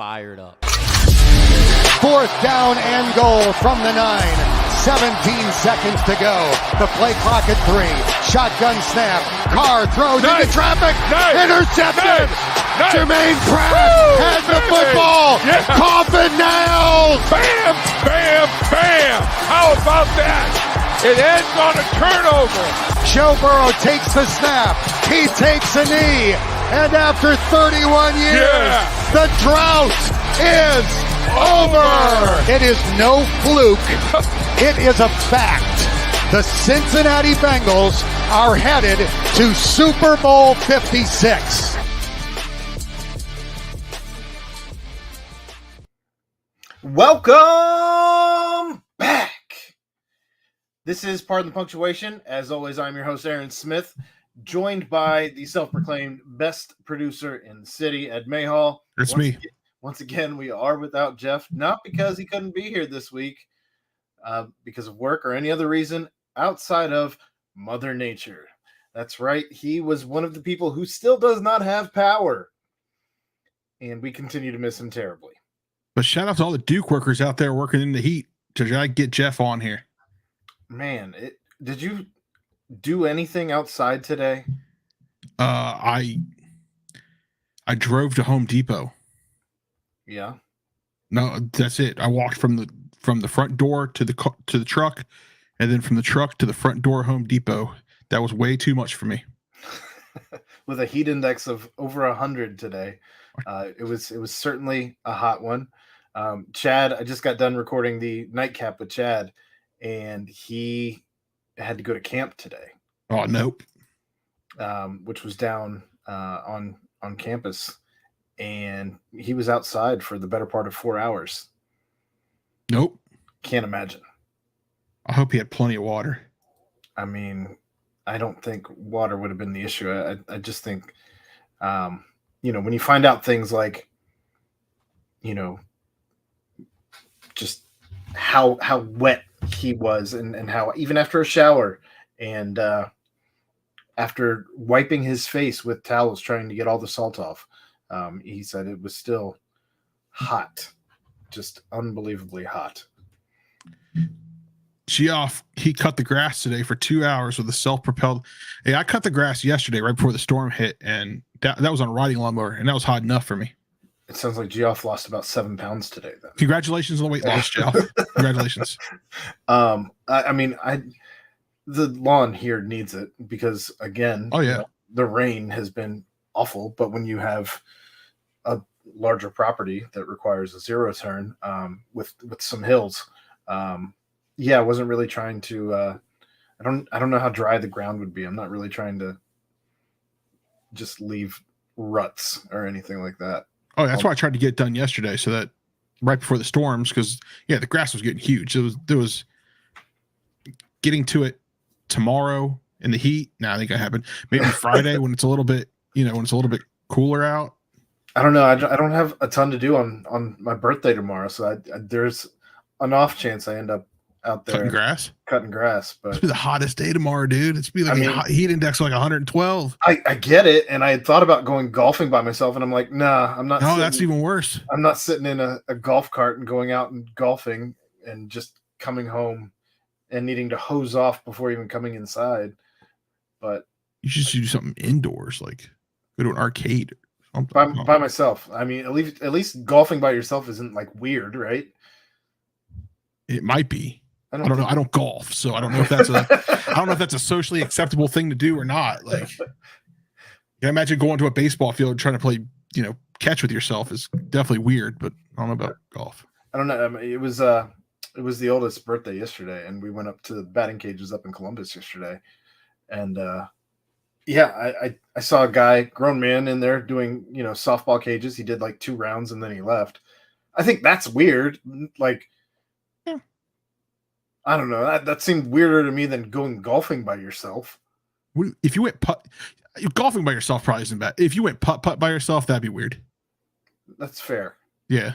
fired up. 4th down and goal from the 9. 17 seconds to go. The play clock at 3. Shotgun snap. Carr throws into traffic. Intercepted. Jermaine Pratt has the football. Yeah. Coffin nails. Bam, bam, bam. How about that? It ends on a turnover. Joe Burrow takes the snap. He takes a knee. And after 31 years, the drought is over. It is no fluke. It is a fact. The Cincinnati Bengals are headed to Super Bowl 56. Welcome back. This is Pardon the Punctuation. As always, I'm your host, Aaron Smith, joined by the self-proclaimed best producer in the city, Ed Mayhall. It's me. Once again, we are without Jeff, not because he couldn't be here this week, because of work or any other reason outside of Mother Nature. That's right. He was one of the people who still does not have power, and we continue to miss him terribly. But shout out to all the Duke workers out there working in the heat to try to get Jeff on here. Man, did you do anything outside today? I drove to Home Depot. Yeah. No, that's it. I walked from the front door to the truck, and then from the truck to the front door of Home Depot. That was way too much for me. With a heat index of over 100 today, it was certainly a hot one. Chad, I just got done recording the nightcap with Chad, and he had to go to camp today. Oh, nope. Which was down on campus, and he was outside for the better part of 4 hours. Nope. Can't imagine. I hope he had plenty of water. I mean, I don't think water would have been the issue. I just think, when you find out things like, just how wet he was and how even after a shower and after wiping his face with towels trying to get all the salt off, he said it was still hot, just unbelievably hot. Geoff, he cut the grass today for 2 hours with a self-propelled. Hey, I cut the grass yesterday right before the storm hit, and that was on a riding lawnmower, and that was hot enough for me. It sounds like Geoff lost about 7 pounds today, then. Congratulations on the weight loss, Geoff. Congratulations. The lawn here needs it because, again, the rain has been awful. But when you have a larger property that requires a zero turn with some hills, I wasn't really trying to. I don't know how dry the ground would be. I'm not really trying to just leave ruts or anything like that. Oh, that's why I tried to get it done yesterday, so that right before the storms, because the grass was getting huge. There was getting to it tomorrow in the heat. I think I happened maybe Friday when it's a little bit, when it's a little bit cooler out. I don't know. I don't have a ton to do on my birthday tomorrow, so there's an off chance I end up out there cutting grass. But it's be the hottest day tomorrow, dude. It's be like a heat index of like 112. I get it, and I had thought about going golfing by myself, and I'm like, nah, I'm not. No, that's even worse. I'm not sitting in a golf cart and going out and golfing and just coming home and needing to hose off before even coming inside. But you should do something indoors, like go to an arcade. By myself. I mean, at least golfing by yourself isn't like weird, right? It might be. I don't know. I don't golf, so I don't know if that's a socially acceptable thing to do or not. Like, I imagine going to a baseball field and trying to play, catch with yourself is definitely weird. But I don't know about golf. I don't know. I mean, it was the oldest birthday yesterday, and we went up to the batting cages up in Columbus yesterday, and I saw a guy, grown man, in there doing softball cages. He did like 2 rounds and then he left. I think that's weird. Like. I don't know. That seemed weirder to me than going golfing by yourself. If you went golfing by yourself, probably isn't bad. If you went putt by yourself, that'd be weird. That's fair. Yeah.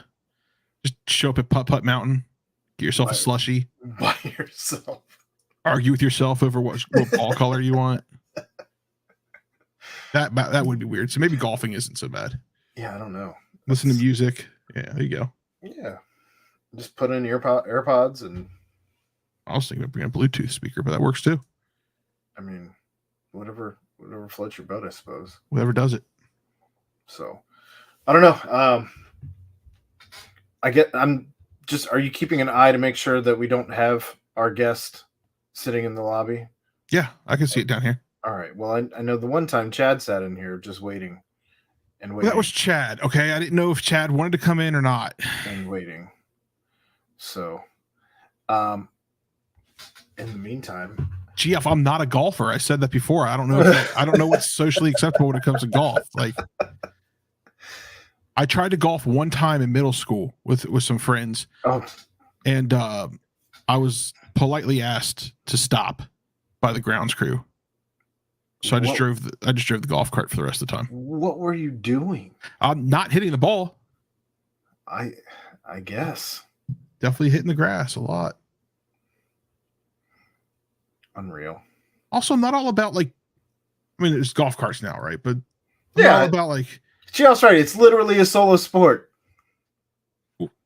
Just show up at Putt Mountain, get yourself a slushie. By yourself. Argue with yourself over what ball color you want. That would be weird. So maybe golfing isn't so bad. Yeah, I don't know. Listen to music Yeah, there you go. Yeah. Just put in AirPods and. I was thinking of bringing a Bluetooth speaker, but that works too. I mean, whatever floats your boat, I suppose. Whatever does it. So, I don't know. Are you keeping an eye to make sure that we don't have our guest sitting in the lobby? Yeah, I can see it down here. All right. Well, I know the one time Chad sat in here just waiting and waiting. Well, that was Chad. Okay. I didn't know if Chad wanted to come in or not. And waiting. So, in the meantime, GF, I'm not a golfer. I said that before. I don't know. I don't know what's socially acceptable when it comes to golf. Like, I tried to golf one time in middle school with some friends. Oh, and I was politely asked to stop by the grounds crew. So I just drove the golf cart for the rest of the time. What were you doing? I'm not hitting the ball. I guess. Definitely hitting the grass a lot. Unreal. Also, not all about like, I mean, there's golf carts now, right? But yeah, all about like. Gioff's right. It's literally a solo sport.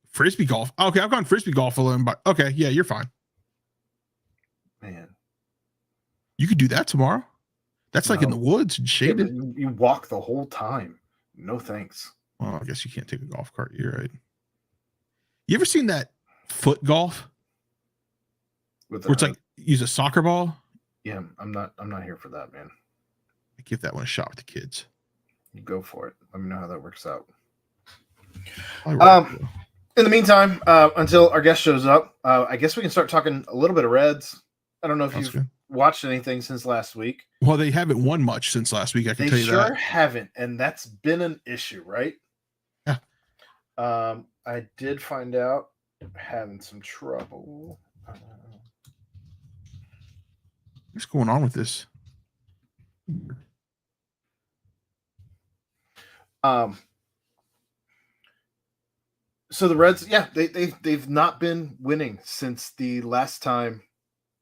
Frisbee golf. Okay, I've gone frisbee golf alone, but okay, yeah, you're fine. Man, you could do that tomorrow. That's like in the woods and shaded. Yeah, you walk the whole time. No thanks. Well, I guess you can't take a golf cart. You're right. You ever seen that foot golf? Where it's like use a soccer ball? Yeah, I'm not here for that, man. I give that one a shot with the kids. You go for it. Let me know how that works out. In the meantime, until our guest shows up, I guess we can start talking a little bit of Reds. I don't know if you've watched anything since last week. Well, they haven't won much since last week. I can tell you that. They sure haven't, and that's been an issue, right? Yeah. I did find out having some trouble. What's going on with this? So the Reds, yeah, they've not been winning since the last time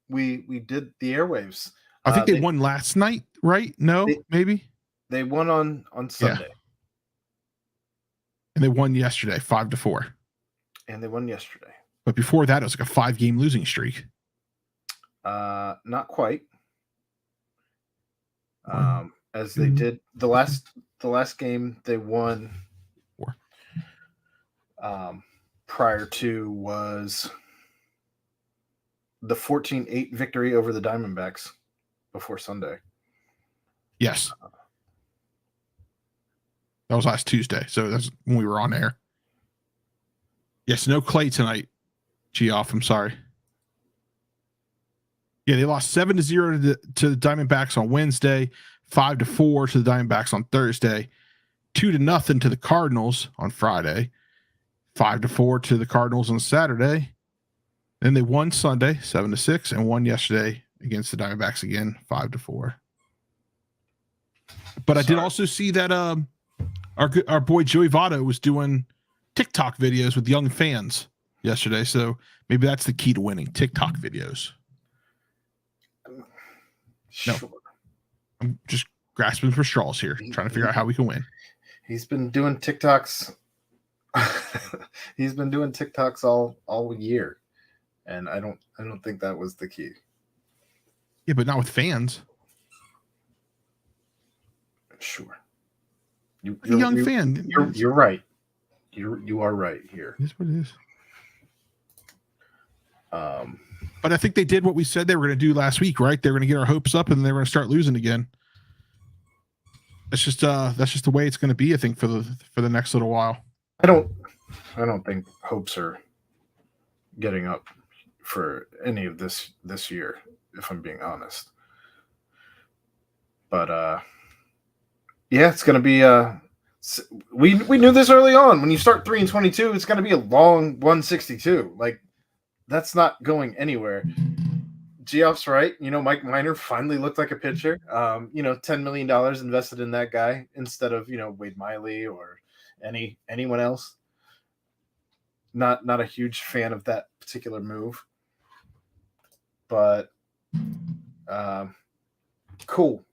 we did the airwaves. I think they won last night, right? No, maybe they won on Sunday, and they won yesterday 5-4. And they won yesterday, but before that, it was like a 5-game losing streak. Not quite. As they did the last game they won. 4. Prior to was the 14-8 victory over the Diamondbacks before Sunday. Yes. That was last Tuesday. So that's when we were on air. Yes. No Clay tonight. Geoff, I'm sorry. Yeah. They lost 7-0 to the Diamondbacks on Wednesday, 5-4 to the Diamondbacks on Thursday, 2-0 to the Cardinals on Friday, 5-4 to the Cardinals on Saturday. Then they won Sunday 7-6 and won yesterday against the Diamondbacks again 5-4. But I did also see that our boy Joey Votto was doing TikTok videos with young fans yesterday. So maybe that's the key to winning, TikTok videos. Sure. No, I'm just grasping for straws here, trying to figure out how we can win. He's been doing TikToks. He's been doing TikToks all year, and I don't think that was the key. Yeah, but not with fans. Sure, you're a young fan. You're right. You are right here. That's what it is. But I think they did what we said they were going to do last week, right? They were going to get our hopes up, and then they were going to start losing again. That's just the way it's going to be, I think, for the next little while. I don't think hopes are getting up for any of this year, if I'm being honest. But yeah, it's going to be we knew this early on. When you start 3-22, it's going to be a long 162. Like, that's not going anywhere. Geoff's right. Mike Minor finally looked like a pitcher. $10 million invested in that guy instead of, Wade Miley or anyone else. Not a huge fan of that particular move. But cool.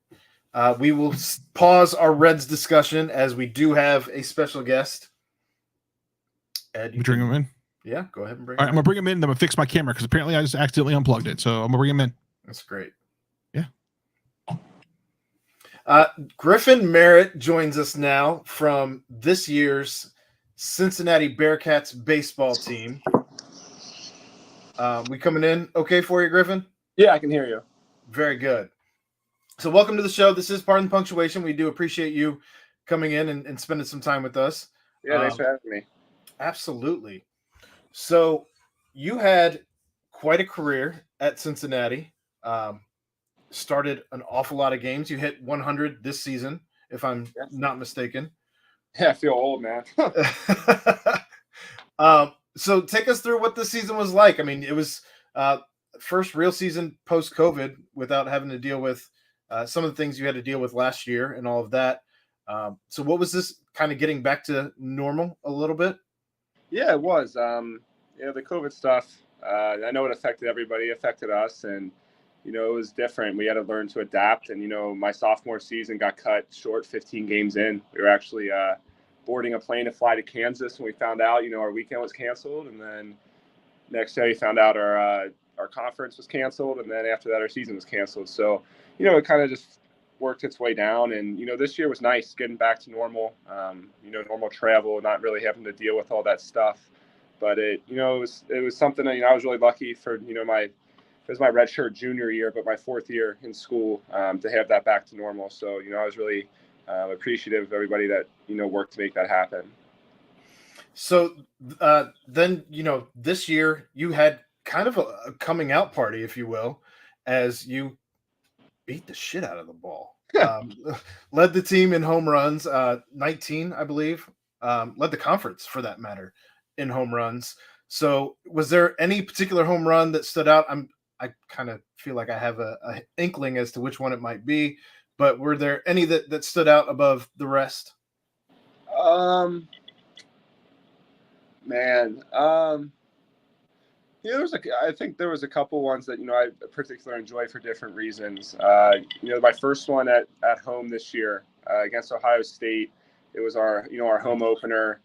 We will pause our Reds discussion as we do have a special guest Ed, you bring him in. Yeah, go ahead and bring All him right, I'm going to bring him in. I'm going to fix my camera because apparently I just accidentally unplugged it. So I'm going to bring him in. That's great. Yeah. Griffin Merritt joins us now from this year's Cincinnati Bearcats baseball team. We coming in okay for you, Griffin? Yeah, I can hear you. Very good. So welcome to the show. This is Pardon the Punctuation. We do appreciate you coming in and spending some time with us. Yeah, thanks for having me. Absolutely. So you had quite a career at Cincinnati. Started an awful lot of games. You hit 100 this season, if I'm not mistaken. Yeah, I feel old, man. So take us through what this season was like. I mean, it was first real season post-COVID without having to deal with some of the things you had to deal with last year and all of that. So what was this kind of getting back to normal a little bit? Yeah, it was. The COVID stuff, I know it affected everybody, affected us. And, it was different. We had to learn to adapt. And, my sophomore season got cut short 15 games in. We were actually boarding a plane to fly to Kansas when we found out, our weekend was canceled. And then next day we found out our conference was canceled. And then after that, our season was canceled. So, it kind of just worked its way down. And, this year was nice getting back to normal, normal travel, not really having to deal with all that stuff. But it was something that, I was really lucky for, it was my redshirt junior year, but my fourth year in school to have that back to normal. So, I was really appreciative of everybody that, worked to make that happen. So then, this year you had kind of a coming out party, if you will, as you beat the shit out of the ball. Led the team in home runs, 19, I believe. Led the conference, for that matter, in home runs. So was there any particular home run that stood out? I kind of feel like I have a inkling as to which one it might be, but were there any that stood out above the rest? I think there was a couple ones that, I particularly enjoy for different reasons. My first one at home this year against Ohio State, it was our home opener.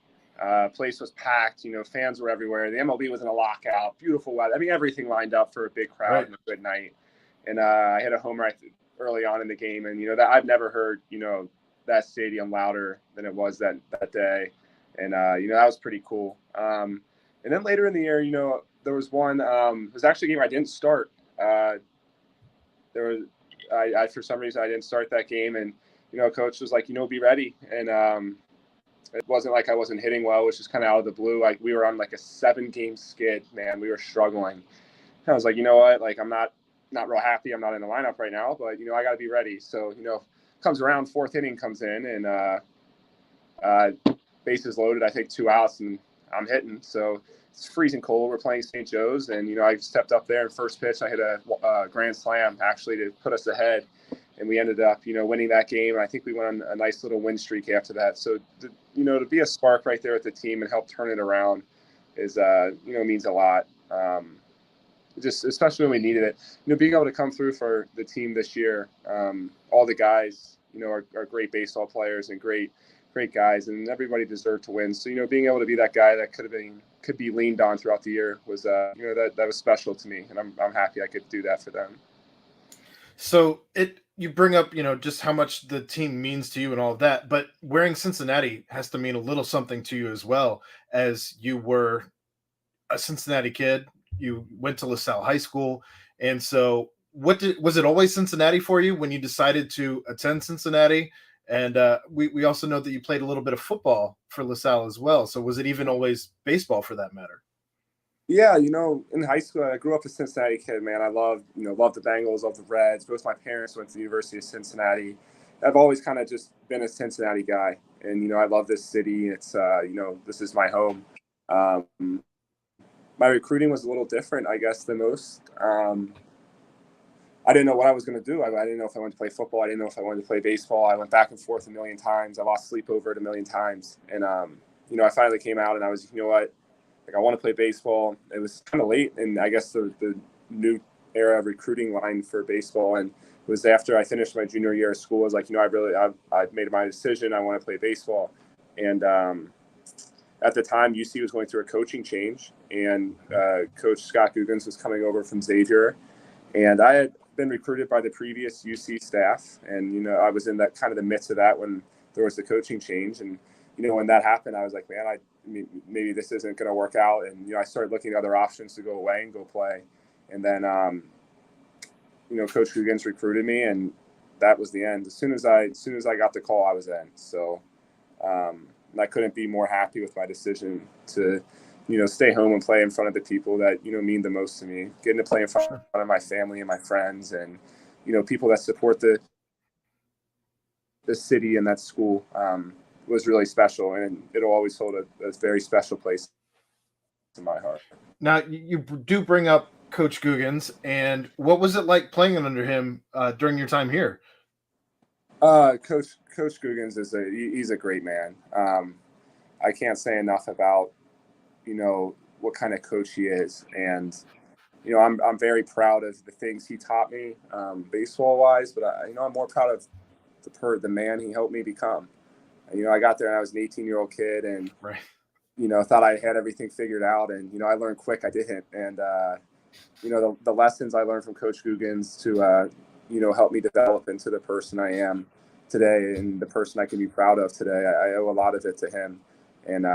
Place was packed, fans were everywhere. The MLB was in a lockout, beautiful weather. I mean, everything lined up for a big crowd and a good night. And I hit a homer early on in the game. And, that I've never heard, that stadium louder than it was that day. And, that was pretty cool. And then later in the year, there was one, it was actually a game I didn't start. For some reason, I didn't start that game. And, coach was like, be ready. And, it wasn't like I wasn't hitting well. It was just kind of out of the blue. Like we were on like a 7-game skid, man. We were struggling. And I was like, you know what? Like I'm not real happy. I'm not in the lineup right now, but I got to be ready. So, comes around, 4th inning comes in and bases loaded. I take 2 outs and I'm hitting. So it's freezing cold. We're playing St. Joe's and, I stepped up there and first pitch, I hit a grand slam actually to put us ahead. And we ended up, winning that game. I think we went on a nice little win streak after that. So, to be a spark right there with the team and help turn it around is, means a lot. Just especially when we needed it. Being able to come through for the team this year, all the guys, are great baseball players and great guys, and everybody deserved to win. So, being able to be that guy that could be leaned on throughout the year was, that was special to me, and I'm happy I could do that for them. So you bring up, just how much the team means to you and all of that, but wearing Cincinnati has to mean a little something to you as well, as you were a Cincinnati kid. You went to LaSalle High School. And so was it always Cincinnati for you when you decided to attend Cincinnati? And we also know that you played a little bit of football for LaSalle as well. So was it even always baseball for that matter? Yeah, in high school, I grew up a Cincinnati kid, man. I loved the Bengals, loved the Reds. Both my parents went to the University of Cincinnati. I've always kind of just been a Cincinnati guy. And, I love this city. It's, this is my home. My recruiting was a little different, I guess, than most. I didn't know what I was going to do. I didn't know if I wanted to play football. I didn't know if I wanted to play baseball. I went back and forth a million times. I lost sleep over it a million times. And, I finally came out and I was, like, I want to play baseball. It was kind of late, and I guess the new era of recruiting line for baseball, and it was after I finished my junior year of school. I was like, I made my decision. I want to play baseball, and at the time, UC was going through a coaching change, and Coach Scott Googins was coming over from Xavier, and I had been recruited by the previous UC staff, and I was in that kind of the midst of that when there was the coaching change, and when that happened, I was like, man, maybe this isn't going to work out, and I started looking at other options to go away and go play, and then Coach Googins recruited me, and that was the end. As soon as I got the call, I was in. So. And I couldn't be more happy with my decision to, stay home and play in front of the people that, mean the most to me. Getting to play in front of my family and my friends and, people that support the city and that school was really special. And it'll always hold a very special place in my heart. Now, you do bring up Coach Googins, and what was it like playing under him during your time here? Coach Googins he's a great man. I can't say enough about, what kind of coach he is. And, I'm very proud of the things he taught me, baseball wise, but I'm more proud of the man he helped me become. I got there and I was an 18-year-old kid and, right. Thought I had everything figured out. And, I learned quick I didn't. And, the lessons I learned from Coach Googins to, help me develop into the person I am today and the person I can be proud of today. I owe a lot of it to him. And,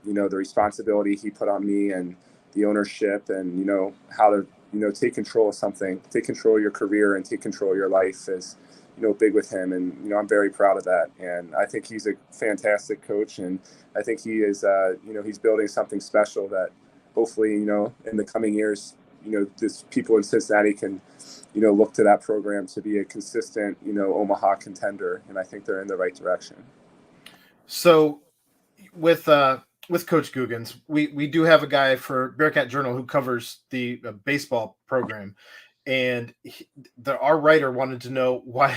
the responsibility he put on me and the ownership and, how to, take control of something, take control of your career and take control of your life is, big with him. And, I'm very proud of that. And I think he's a fantastic coach. And I think he is, he's building something special that hopefully, in the coming years, this people in Cincinnati can, look to that program to be a consistent, Omaha contender. And I think they're in the right direction. So with Coach Googins, we do have a guy for Bearcat Journal who covers the baseball program. And our writer wanted to know why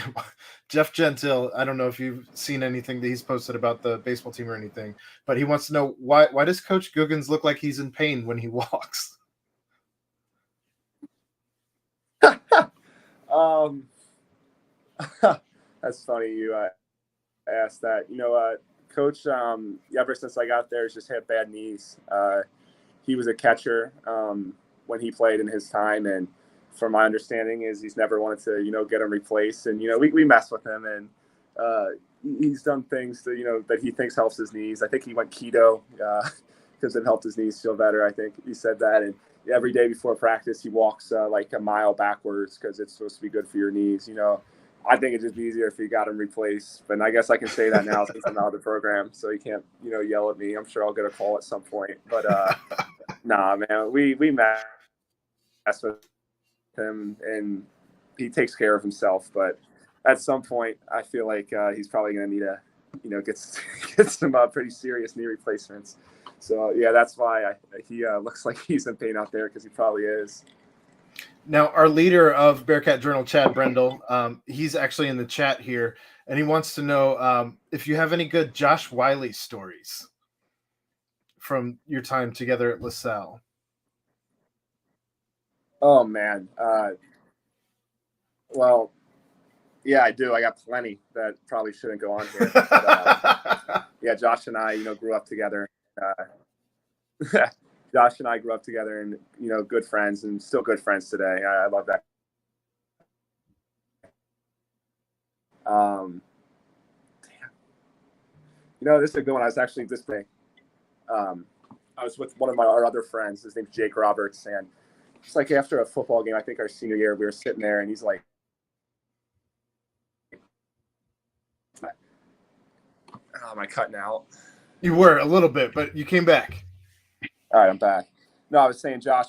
Jeff Gentile, I don't know if you've seen anything that he's posted about the baseball team or anything, but he wants to know why does Coach Googins look like he's in pain when he walks? That's funny you asked that. Coach, ever since I got there, has just had bad knees. He was a catcher when he played in his time, and from my understanding is he's never wanted to, get him replaced. And, we mess with him, and he's done things to, that he thinks helps his knees. I think he went keto because it helped his knees feel better. I think he said that. And every day before practice, he walks like a mile backwards because it's supposed to be good for your knees. I think it'd just be easier if he got him replaced. But I guess I can say that now since I'm out of the program, so he can't, yell at me. I'm sure I'll get a call at some point. But nah, man, we mess with him and he takes care of himself. But at some point, I feel like he's probably going to need to, get some pretty serious knee replacements. So yeah, that's why he looks like he's in pain out there because he probably is. Now, our leader of Bearcat Journal, Chad Brendel, he's actually in the chat here, and he wants to know if you have any good Josh Wiley stories from your time together at LaSalle. Oh, man. Well, yeah, I do. I got plenty that probably shouldn't go on here. But, yeah, Josh and I, grew up together. Josh and I grew up together and, good friends and still good friends today. I love that. This is a good one. I was actually this big. I was with one of our other friends. His name's Jake Roberts. And it's like after a football game, I think our senior year, we were sitting there and he's like, oh, am I cutting out? You were a little bit, but you came back. All right, I'm back. No, I was saying Josh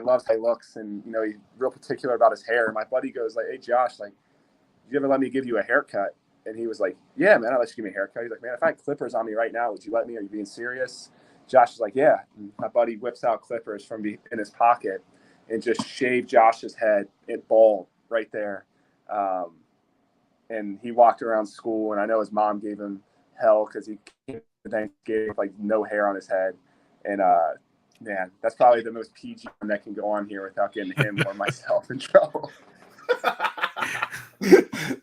loves how he looks, and he's real particular about his hair. And my buddy goes like, "Hey, Josh, like, you ever let me give you a haircut?" And he was like, "Yeah, man, I'll let you give me a haircut." He's like, "Man, if I had clippers on me right now, would you let me? Are you being serious?" Josh is like, "Yeah." And my buddy whips out clippers from in his pocket and just shaved Josh's head and bald right there. And he walked around school, and I know his mom gave him hell because he came to Thanksgiving with like no hair on his head. And, man, that's probably the most PG one that can go on here without getting him or myself in trouble.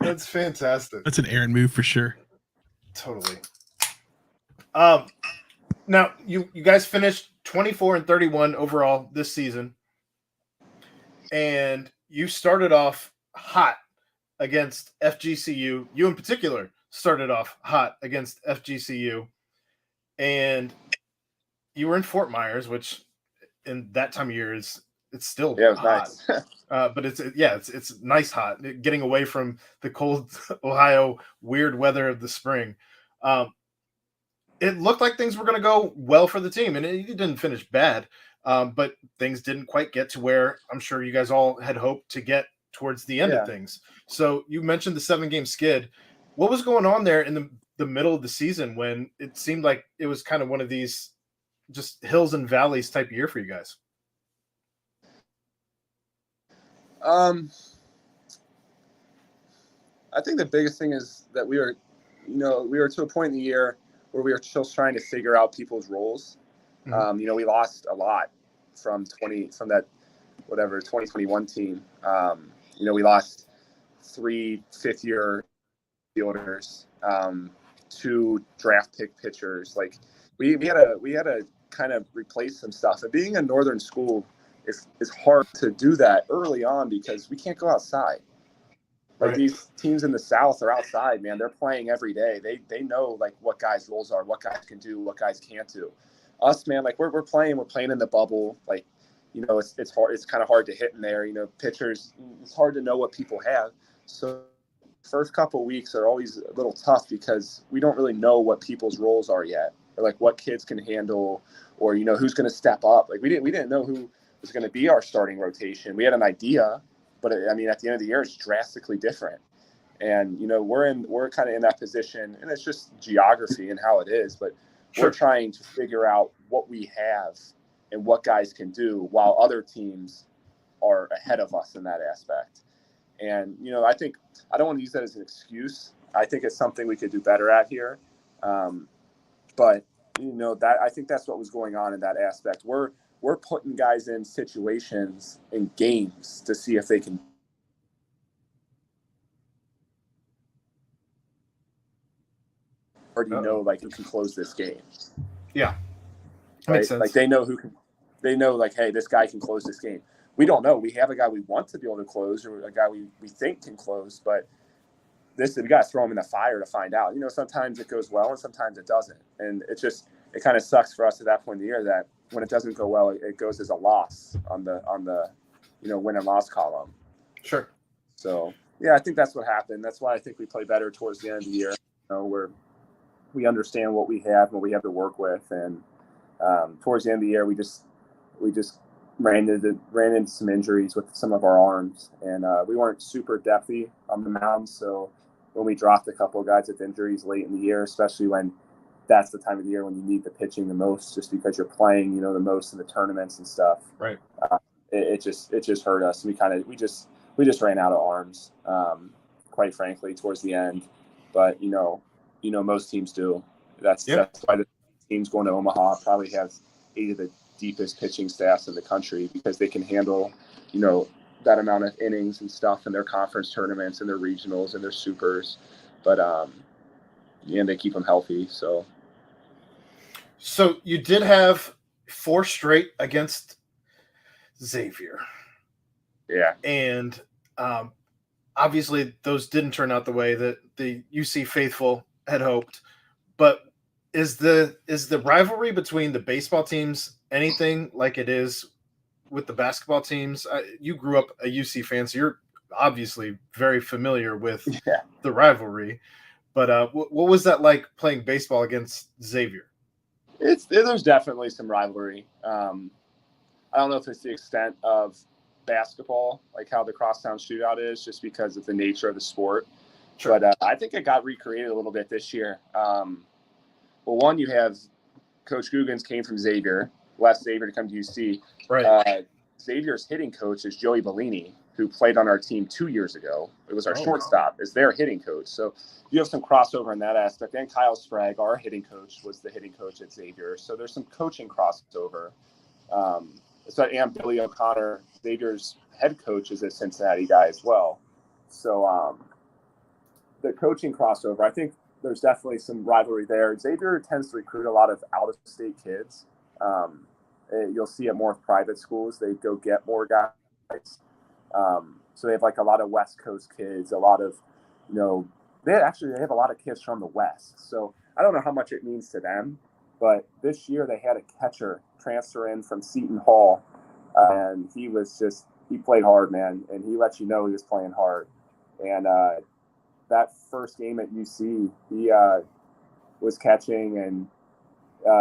That's fantastic. That's an Aaron move for sure. Totally. Now, you guys finished 24-31 overall this season, and you started off hot against FGCU. You in particular started off hot against FGCU, and you were in Fort Myers, which in that time of year it's still hot. Nice. But it's nice hot, getting away from the cold Ohio weird weather of the spring. It looked like things were going to go well for the team, and it didn't finish bad, but things didn't quite get to where I'm sure you guys all had hoped to get towards the end of things. So you mentioned the 7-game skid. What was going on there in the middle of the season when it seemed like it was kind of one of these just hills and valleys type of year for you guys? I think the biggest thing is that we were to a point in the year where we were still trying to figure out people's roles. Mm-hmm. We lost a lot from that 2021 team. We lost 3 fifth-year fielders, 2 draft pick pitchers. Like we had to kind of replace some stuff. And being a northern school, it's hard to do that early on because we can't go outside. Like these teams in the South are outside, man. They're playing every day. They know like what guys' roles are, what guys can do, what guys can't do. Us, man, like we're playing in the bubble. Like, it's hard. It's kind of hard to hit in there. Pitchers, it's hard to know what people have. So first couple of weeks are always a little tough because we don't really know what people's roles are yet, or like what kids can handle, or who's going to step up. Like we didn't know who was going to be our starting rotation. We had an idea. But at the end of the year, it's drastically different. And, we're kind of in that position, and it's just geography and how it is. But we're trying to figure out what we have and what guys can do while other teams are ahead of us in that aspect. And, I think I don't want to use that as an excuse. I think it's something we could do better at here. But, I think that's what was going on in that aspect. We're putting guys in situations in games to see if they can already know like who can close this game. Yeah. Right? Makes sense. Like they know like, hey, this guy can close this game. We don't know. We have a guy we want to be able to close, or a guy we think can close, but we got to throw him in the fire to find out. Sometimes it goes well and sometimes it doesn't. And it kind of sucks for us at that point in the year that when it doesn't go well, it goes as a loss on the win and loss column. Sure. So yeah, I think that's what happened. That's why I think we play better towards the end of the year. Where we understand what we have and what we have to work with, and towards the end of the year, we just ran into some injuries with some of our arms, and we weren't super depthy on the mound. So when we dropped a couple of guys with injuries late in the year, especially when that's the time of the year when you need the pitching the most, just because you're playing, the most in the tournaments and stuff. Right. It just hurt us. We just ran out of arms, quite frankly, towards the end. But most teams do. That's why the teams going to Omaha probably have 8 of the deepest pitching staffs in the country, because they can handle, that amount of innings and stuff in their conference tournaments and their regionals and their supers. But and they keep them healthy. So you did have 4 straight against Xavier. Yeah. And obviously those didn't turn out the way that the UC faithful had hoped. But is the rivalry between the baseball teams anything like it is with the basketball teams? You grew up a UC fan, so you're obviously very familiar with the rivalry. But what was that like playing baseball against Xavier? There's definitely some rivalry. I don't know if it's the extent of basketball, like how the crosstown shootout is, just because of the nature of the sport. Sure. But I think it got recreated a little bit this year. Well, one, you have Coach Googins came from Xavier, left Xavier to come to UC. Right. Xavier's hitting coach is Joey Bellini, who played on our team 2 years ago. It was our shortstop, is their hitting coach. So you have some crossover in that aspect. And Kyle Sprague, our hitting coach, was the hitting coach at Xavier. So there's some coaching crossover. And Billy O'Connor, Xavier's head coach, is a Cincinnati guy as well. So the coaching crossover, I think there's definitely some rivalry there. Xavier tends to recruit a lot of out-of-state kids. You'll see at more private schools, they go get more guys. So they have like a lot of West Coast kids, a lot of, they have a lot of kids from the West. So I don't know how much it means to them, but this year they had a catcher transfer in from Seton Hall, and he played hard, man, and he let you know he was playing hard. And that first game at UC, he was catching, and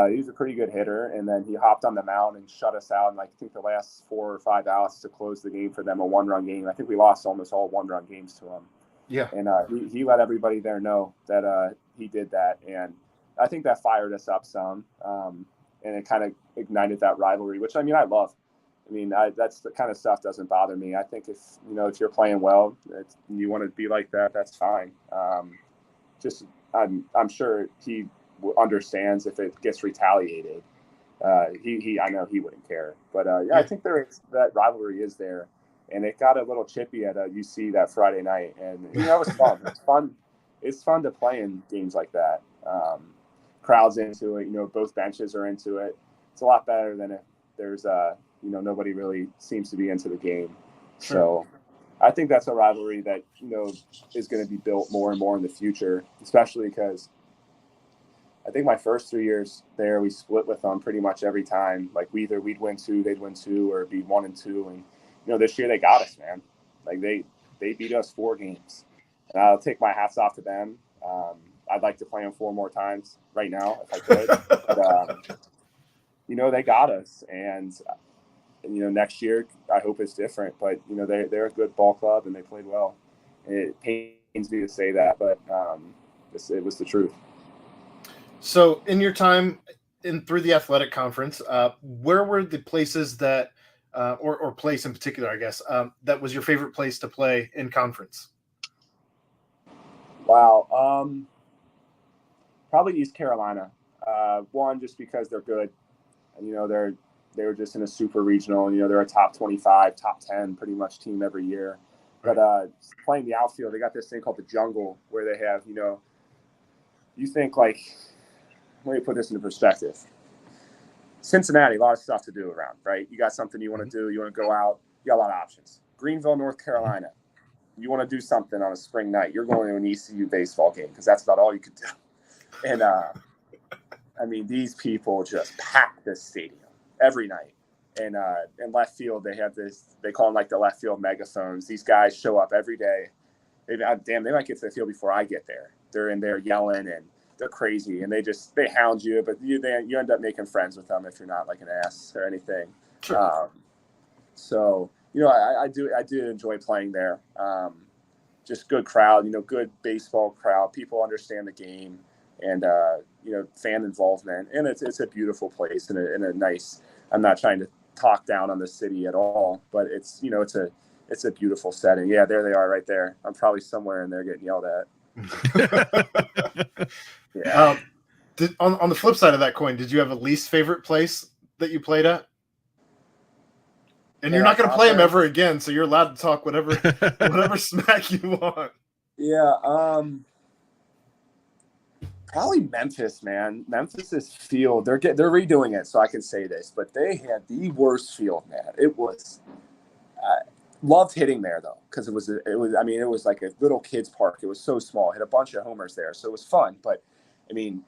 he was a pretty good hitter. And then he hopped on the mound and shut us out in, like, I think the last 4 or 5 outs to close the game for them, a one-run game. I think we lost almost all one-run games to him. Yeah. And he let everybody there know that he did that. And I think that fired us up some. And it kind of ignited that rivalry, which, I mean, I love. I mean, that's the kind of stuff doesn't bother me. I think if you're playing well, you want to be like that, that's fine. I'm sure he understands if it gets retaliated. I know he wouldn't care. But I think that rivalry is there, and it got a little chippy at UC that Friday night, and it was fun. It's fun. It's fun to play in games like that. Crowds into it. Both benches are into it. It's a lot better than if there's nobody really seems to be into the game. Sure. So I think that's a rivalry that, is going to be built more and more in the future, especially because I think my first 3 years there, we split with them pretty much every time. Like we'd win 2, they'd win 2, or be 1-2. And, this year they got us, man. Like they beat us 4 games. And I'll take my hats off to them. I'd like to play them 4 more times right now if I could. But, they got us. And next year I hope it's different. But, they're a good ball club and they played well. And it pains me to say that, but it was the truth. So in your time through the athletic conference, where were the places that, or place in particular, I guess, that was your favorite place to play in conference? Wow. Probably East Carolina. One, just because they're good. And, they were just in a super regional, and, they're a top 25, top 10 pretty much team every year. But playing the outfield, they got this thing called the jungle where they have, you think like, let me put this into perspective. Cincinnati, a lot of stuff to do around, right? You got something you want to do. You want to go out. You got a lot of options. Greenville, North Carolina. You want to do something on a spring night. You're going to an ECU baseball game because that's about all you could do. And, I mean, these people just pack this stadium every night. And in left field, they have this, they call them like the left field megaphones. These guys show up every day. They might get to the field before I get there. They're in there yelling and they're crazy, and they hound you, but you end up making friends with them if you're not like an ass or anything. Sure. So, I do enjoy playing there. Just good crowd, good baseball crowd. People understand the game, and fan involvement, and it's a beautiful place and a nice. I'm not trying to talk down on the city at all, but it's it's a beautiful setting. Yeah, there they are right there. I'm probably somewhere in there getting yelled at. Yeah. On the flip side of that coin, did you have a least favorite place that you played at? And you're not going to play them ever again, so you're allowed to talk whatever smack you want. Yeah, probably Memphis, man. Memphis's field, they're redoing it, so I can say this, but they had the worst field, man. It was. Loved hitting there though, because it was like a little kids park. It was so small. Hit a bunch of homers there, so it was fun. But I mean,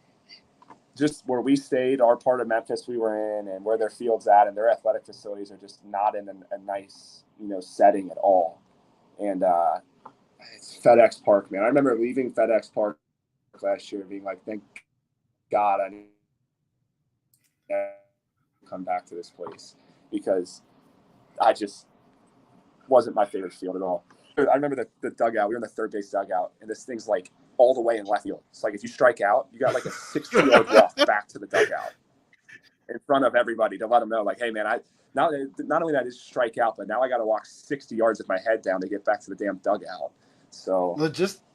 just where we stayed, our part of Memphis we were in, and where their field's at, and their athletic facilities are just not in a nice setting at all. And it's FedEx Park, man. I remember leaving FedEx Park last year, being like, "Thank God I need to come back to this place," because I just wasn't my favorite field at all. I remember the dugout. We were in the third base dugout, and this thing's like all the way in left field. It's like if you strike out, you got like a 60-yard walk back to the dugout in front of everybody to let them know, like, hey, man, not only did I just strike out, but now I got to walk 60 yards with my head down to get back to the damn dugout. So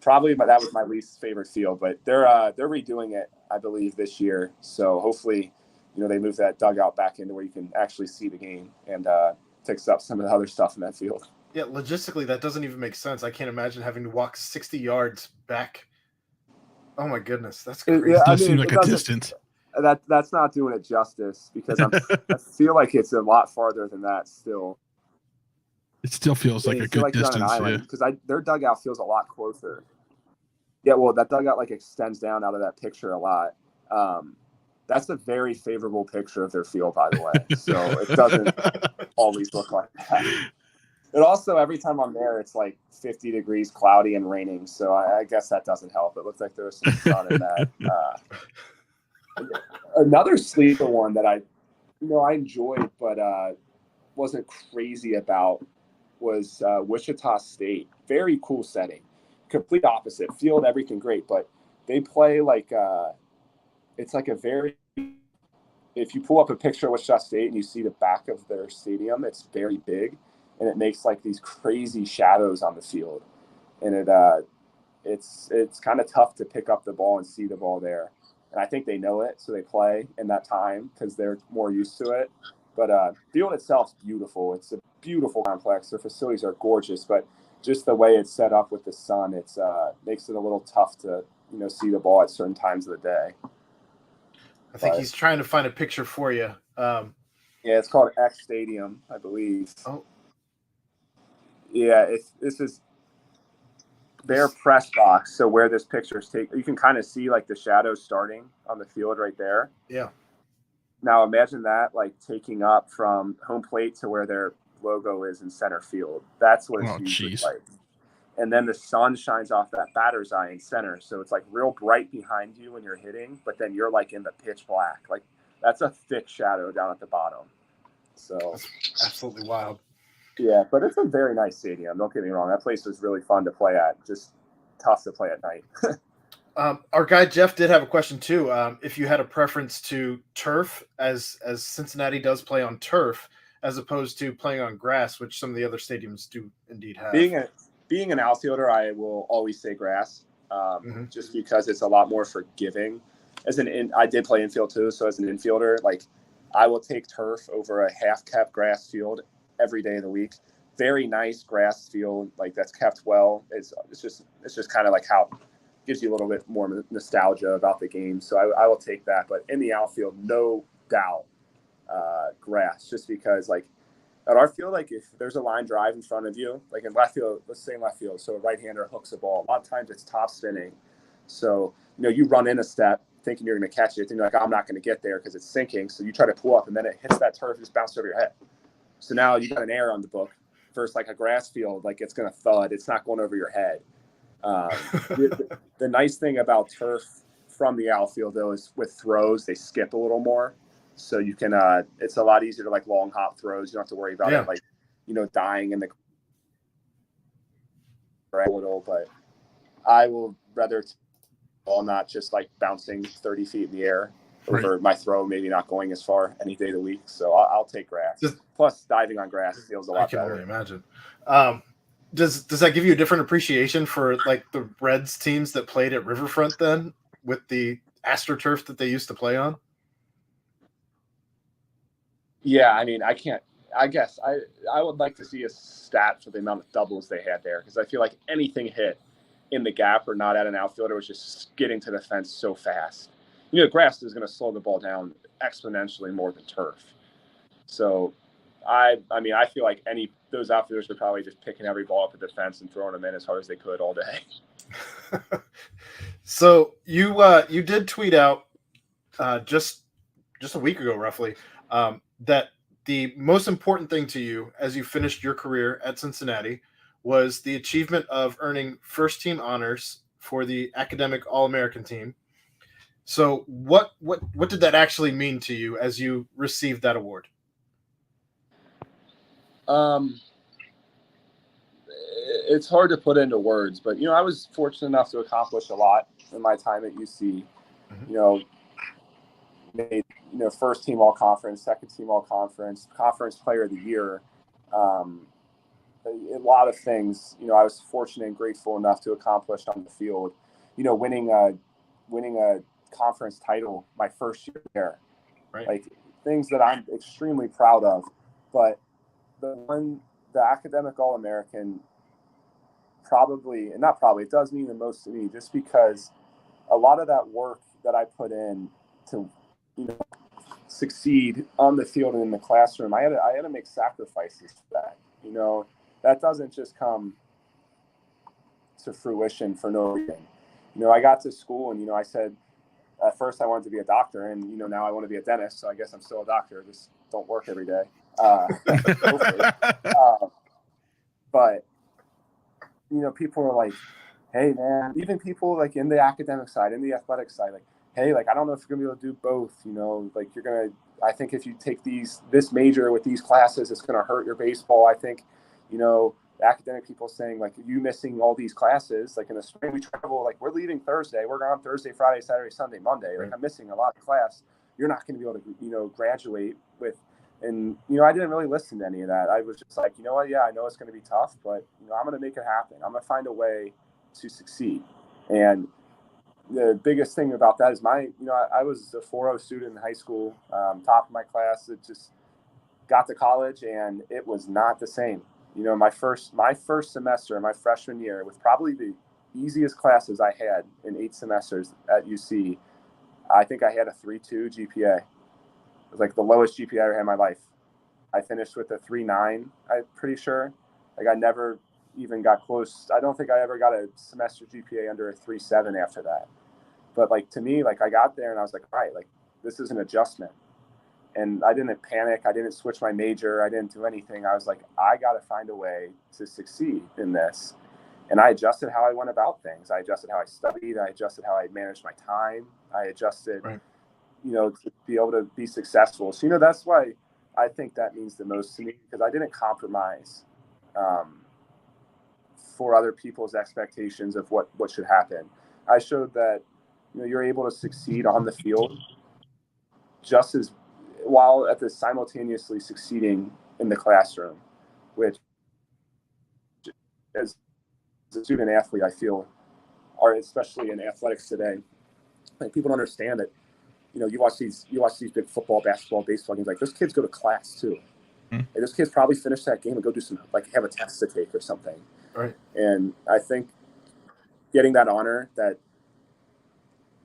probably that was my least favorite field. But they're redoing it, I believe, this year. So hopefully, they move that dugout back into where you can actually see the game and fix up some of the other stuff in that field. Yeah, logistically, that doesn't even make sense. I can't imagine having to walk 60 yards back. Oh my goodness, that's crazy. It does seem like a distance. Yeah, It does seem like a distance. That's not doing it justice, because I feel like it's a lot farther than that still. It still feels like a good distance. Because their dugout feels a lot closer. Yeah, well, that dugout like extends down out of that picture a lot. That's a very favorable picture of their field, by the way. So it doesn't always look like that. But also, every time I'm there, it's like 50 degrees, cloudy, and raining. So I guess that doesn't help. It looks like there's some sun in that. Another sleeper one that I enjoyed but wasn't crazy about was Wichita State. Very cool setting. Complete opposite. Field, everything great. But they play like it's like a very – if you pull up a picture of Wichita State and you see the back of their stadium, it's very big. And it makes like these crazy shadows on the field. And it's kind of tough to pick up the ball and see the ball there. And I think they know it, so they play in that time because they're more used to it. But field itself is beautiful. It's a beautiful complex. Their facilities are gorgeous, but just the way it's set up with the sun, it's makes it a little tough to see the ball at certain times of the day. I think he's trying to find a picture for you. Yeah, it's called X Stadium, I believe. Oh, yeah, this is their press box. So where this picture is taken, you can kind of see like the shadows starting on the field right there. Yeah. Now imagine that like taking up from home plate to where their logo is in center field. That's what it's usually like. And then the sun shines off that batter's eye in center. So it's like real bright behind you when you're hitting, but then you're like in the pitch black. Like that's a thick shadow down at the bottom. So that's absolutely wild. Yeah, but it's a very nice stadium. Don't get me wrong. That place was really fun to play at. Just tough to play at night. Our guy Jeff did have a question too. If you had a preference to turf, as Cincinnati does play on turf, as opposed to playing on grass, which some of the other stadiums do indeed have. Being an outfielder, I will always say grass, just because it's a lot more forgiving. I did play infield too, so as an infielder, like I will take turf over a half-kept grass field every day of the week. Very nice grass field, like that's kept well. It's just kind of like how it gives you a little bit more nostalgia about the game. So I will take that. But in the outfield, no doubt, grass, just because like at our field, like if there's a line drive in front of you, like in left field, let's say in left field, so a right-hander hooks a ball. A lot of times it's top spinning. So, you run in a step thinking you're going to catch it, and you're like, I'm not going to get there because it's sinking. So you try to pull up, and then it hits that turf, just bounces over your head. So now you got an error on the book versus like a grass field, like it's going to thud. It's not going over your head. The nice thing about turf from the outfield, though, is with throws, they skip a little more. So you can, it's a lot easier to like long hop throws. You don't have to worry about it, like, dying in the a little, but I will rather ball not just like bouncing 30 feet in the air over my throw, maybe not going as far any day of the week. So I'll take grass. Plus diving on grass feels a lot better. I can only imagine. Does that give you a different appreciation for like the Reds teams that played at Riverfront then with the AstroTurf that they used to play on? Yeah, I mean, I guess I would like to see a stat for the amount of doubles they had there, because I feel like anything hit in the gap or not at an outfielder was just getting to the fence so fast. Grass is going to slow the ball down exponentially more than turf. So, I mean, I feel like those outfielders are probably just picking every ball up at the fence and throwing them in as hard as they could all day. So you did tweet out just a week ago, roughly, that the most important thing to you as you finished your career at Cincinnati was the achievement of earning first-team honors for the academic All-American team. So what did that actually mean to you as you received that award? It's hard to put into words, but I was fortunate enough to accomplish a lot in my time at UC. Made first team all conference, second team all conference, conference player of the year. A lot of things. I was fortunate and grateful enough to accomplish on the field. Winning a conference title my first year there. Right. Like things that I'm extremely proud of. But the academic All-American it does mean the most to me, just because a lot of that work that I put in to, succeed on the field and in the classroom, I had to make sacrifices for that. That doesn't just come to fruition for no reason. I got to school and, I said, at first I wanted to be a doctor, and, now I want to be a dentist. So I guess I'm still a doctor. Just don't work every day. But, people are like, hey, man, even people like in the academic side, in the athletic side, like, hey, like, I don't know if you're going to be able to do both, like I think if you take this major with these classes, it's going to hurt your baseball. I think, academic people saying, like, you missing all these classes, like in the spring we travel, like we're leaving Thursday, we're gone Thursday, Friday, Saturday, Sunday, Monday. Like I'm missing a lot of class. You're not going to be able to, graduate with, and, I didn't really listen to any of that. I was just like, you know what? Yeah, I know it's going to be tough, but, I'm going to make it happen. I'm going to find a way to succeed. And the biggest thing about that is I was a 4.0 student in high school, top of my class. It just got to college and it was not the same. My first semester, my freshman year, with probably the easiest classes I had in 8 semesters at UC, I think I had a 3.2 GPA. It was like the lowest GPA I ever had in my life. I finished with a 3.9, I'm pretty sure. Like I never even got close. I don't think I ever got a semester GPA under a 3.7 after that. But like, to me, like I got there and I was like, all right, like this is an adjustment. And I didn't panic. I didn't switch my major. I didn't do anything. I was like, I got to find a way to succeed in this. And I adjusted how I went about things. I adjusted how I studied. I adjusted how I managed my time. I adjusted, to be able to be successful. So, that's why I think that means the most to me, because I didn't compromise for other people's expectations of what should happen. I showed that, you're able to succeed on the field just as while at the simultaneously succeeding in the classroom, which as a student athlete, I feel are, especially in athletics today, like people don't understand that, you watch these big football, basketball, baseball games, like those kids go to class too. And those kids probably finish that game and go do some, like have a test to take or something. Right. And I think getting that honor that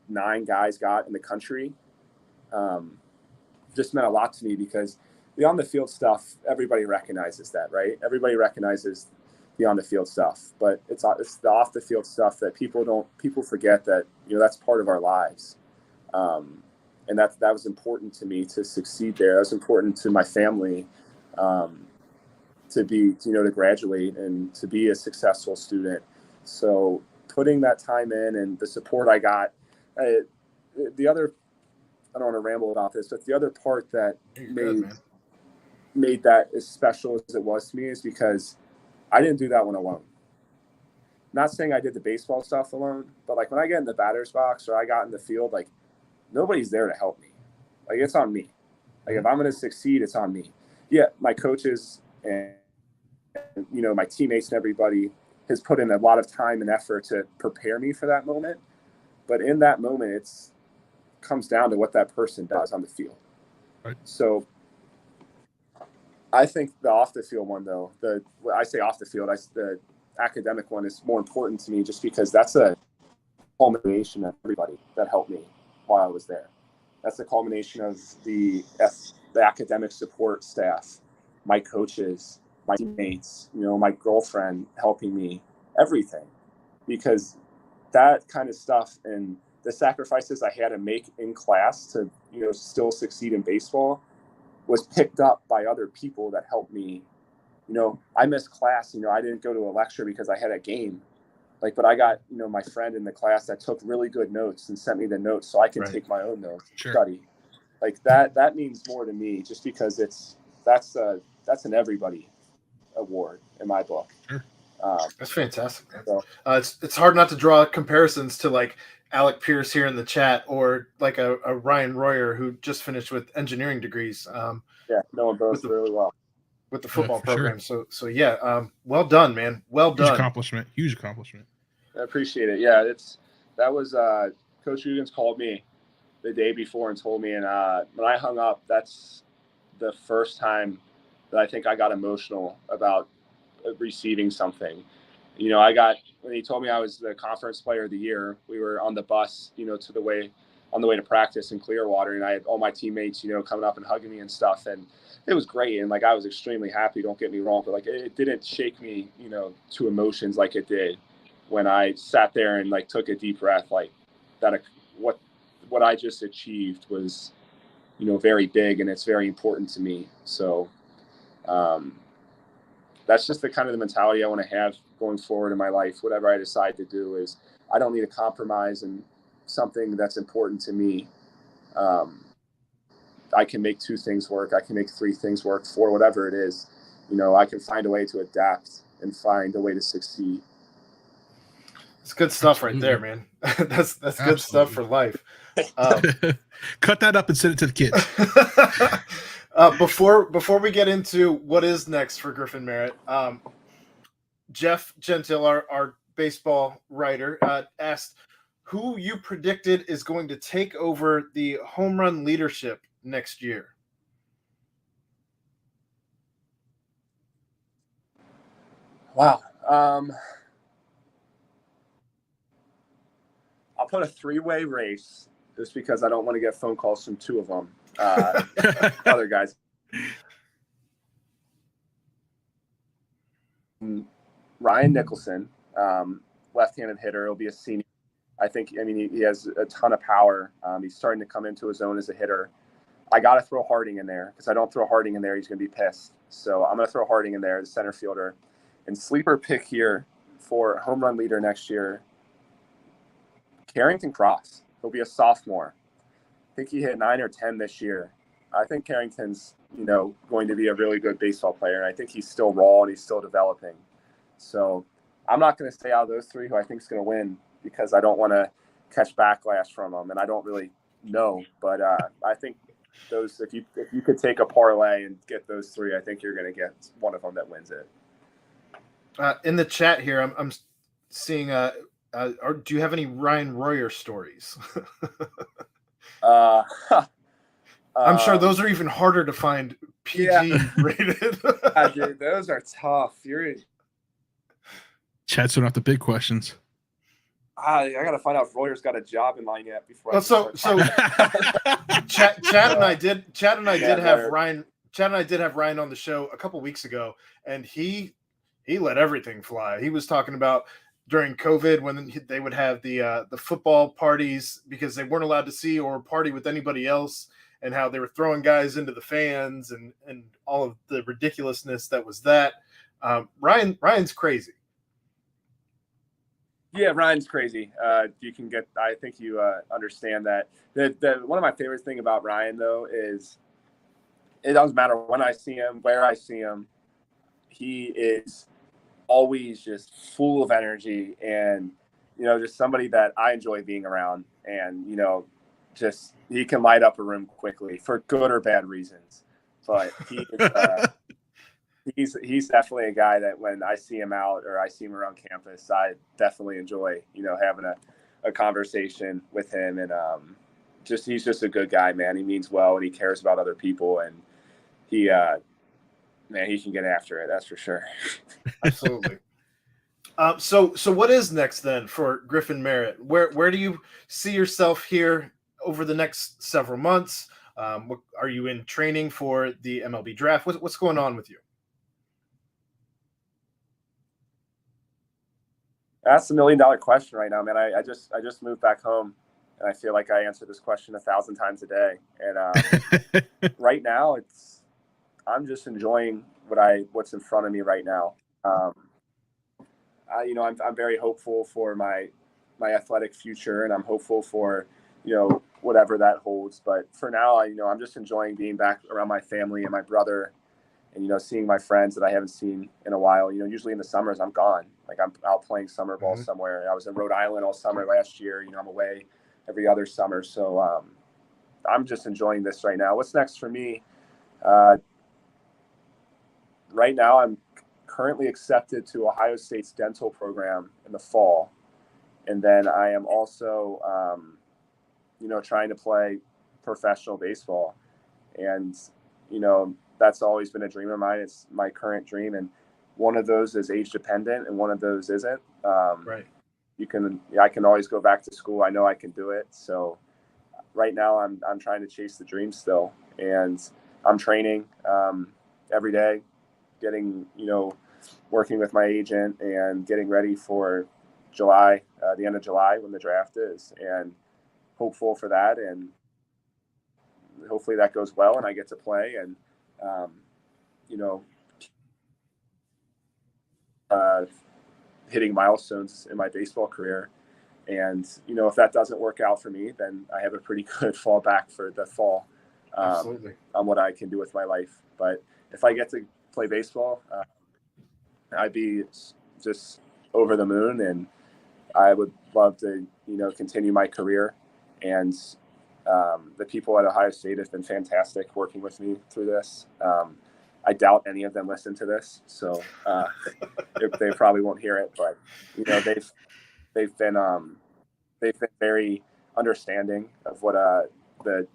9 guys got in the country, just meant a lot to me, because the on the field stuff, everybody recognizes that, right? Everybody recognizes the on the field stuff, but it's the off the field stuff that people forget that, that's part of our lives. And that was important to me to succeed there. That was important to my family, to graduate and to be a successful student. So putting that time in and the support I got, the other, I don't want to ramble about this, but the other part that made that as special as it was to me is because I didn't do that one alone. Not saying I did the baseball stuff alone, but like when I get in the batter's box or I got in the field, like nobody's there to help me. Like it's on me. Like if I'm going to succeed, it's on me. Yeah, my coaches and my teammates and everybody has put in a lot of time and effort to prepare me for that moment. But in that moment, it's comes down to what that person does on the field. Right. So I think the off the field one, though, I say off the field, the academic one is more important to me just because that's a culmination of everybody that helped me while I was there. That's the culmination of the academic support staff, my coaches, my teammates, my girlfriend helping me, everything. Because that kind of stuff and the sacrifices I had to make in class to, still succeed in baseball was picked up by other people that helped me. I missed class, I didn't go to a lecture because I had a game. But I got, my friend in the class that took really good notes and sent me the notes so I can take my own notes, study. Like that means more to me just because that's an everybody award in my book. Sure. That's fantastic. So, it's hard not to draw comparisons to like Alec Pierce here in the chat or like a Ryan Royer who just finished with engineering degrees. Know them both really well with the football program. Sure. So yeah, well done, man. Well done. Huge accomplishment. I appreciate it. Yeah, that was Coach Googins called me the day before and told me, and when I hung up, that's the first time that I think I got emotional about receiving something. I got when he told me I was the conference player of the year, we were on the bus, on the way to practice in Clearwater, and I had all my teammates, coming up and hugging me and stuff. And it was great. And I was extremely happy, don't get me wrong, but it didn't shake me, to emotions like it did when I sat there and took a deep breath, what I just achieved was, very big, and it's very important to me. So that's just the kind of the mentality I want to have going forward in my life. Whatever I decide to do is I don't need to compromise in something that's important to me. I can make 2 things work. I can make 3 things work, 4, whatever it is. I can find a way to adapt and find a way to succeed. It's good stuff right there, man. That's good stuff for life. Cut that up and send it to the kids. Before we get into what is next for Griffin Merritt, Jeff Gentile, our baseball writer, asked who you predicted is going to take over the home run leadership next year. Wow. I'll put a 3-way race just because I don't want to get phone calls from 2 of them. Other guys. Ryan Nicholson, left-handed hitter. He'll be a senior. He has a ton of power. He's starting to come into his own as a hitter. I got to throw Harding in there because I don't throw Harding in there, he's going to be pissed. So I'm going to throw Harding in there, the center fielder. And sleeper pick here for home run leader next year, Carrington Cross. He'll be a sophomore. I think he hit 9 or 10 this year. I think Carrington's, going to be a really good baseball player. And I think he's still raw and he's still developing. So I'm not going to stay out of those 3 who I think is going to win because I don't want to catch backlash from them. And I don't really know. But I think those, if you could take a parlay and get those 3, I think you're going to get one of them that wins it. In the chat here, I'm seeing, do you have any Ryan Royer stories? I'm sure those are even harder to find PG rated. Dude, those are tough. Chat's throwing out the big questions. I got to find out if Royer's got a job in line yet before. Chad and I did have Ryan on the show a couple weeks ago, and he let everything fly. He was talking about during COVID when they would have the football parties because they weren't allowed to see or party with anybody else, and how they were throwing guys into the fans and all of the ridiculousness that was that. Ryan's crazy. Yeah, Ryan's crazy. You can get. I think you understand that. The one of my favorite thing about Ryan though is it doesn't matter when I see him, where I see him. He is always just full of energy and just somebody that I enjoy being around. And just he can light up a room quickly for good or bad reasons. But he is, he's definitely a guy that when I see him out or I see him around campus, I definitely enjoy, having a conversation with him. And he's just a good guy, man. He means well and he cares about other people. And he can get after it. That's for sure. Absolutely. So what is next then for Griffin Merritt? Where do you see yourself here over the next several months? Are you in training for the MLB Draft? What's going on with you? That's $1 million question right now, man. I just moved back home, and I feel like I answer this question 1,000 times a day. And right now, I'm just enjoying what's in front of me right now. I'm very hopeful for my athletic future, and I'm hopeful for whatever that holds. But for now, I'm just enjoying being back around my family and my brother, and seeing my friends that I haven't seen in a while. Usually in the summers I'm gone, I'm out playing summer ball somewhere. I was in Rhode Island all summer last year. I'm away every other summer, so I'm just enjoying this right now. What's next for me? Right now, I'm currently accepted to Ohio State's dental program in the fall. And then I am also, trying to play professional baseball. And, that's always been a dream of mine. It's my current dream. And, one of those is age dependent and one of those isn't. Right. I can always go back to school. I know I can do it. So right now I'm trying to chase the dream still, and I'm training every day, getting, working with my agent and getting ready for July, the end of July when the draft is, and hopeful for that. And hopefully that goes well and I get to play and, hitting milestones in my baseball career. And, if that doesn't work out for me, then I have a pretty good fallback for the fall on what I can do with my life. But if I get to play baseball, I'd be just over the moon, and I would love to, continue my career. And the people at Ohio State have been fantastic working with me through this. I doubt any of them listen to this, so they probably won't hear it. But they've been very understanding of what the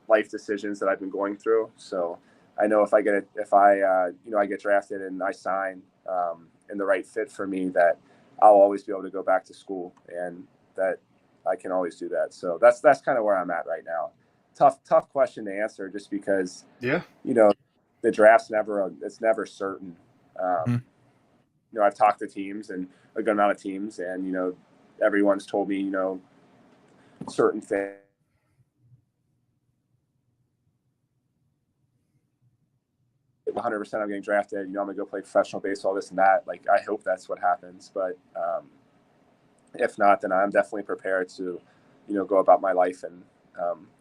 life decisions that I've been going through. So I know if I get drafted and I sign in the right fit for me, that I'll always be able to go back to school, and that I can always do that. So that's kind of where I'm at right now. Tough question to answer, just because the draft's never certain. I've talked to teams, and a good amount of teams, and everyone's told me certain things. 100% I'm getting drafted, I'm gonna go play professional baseball, this and that. Like, I hope that's what happens, but if not, then I'm definitely prepared to go about my life in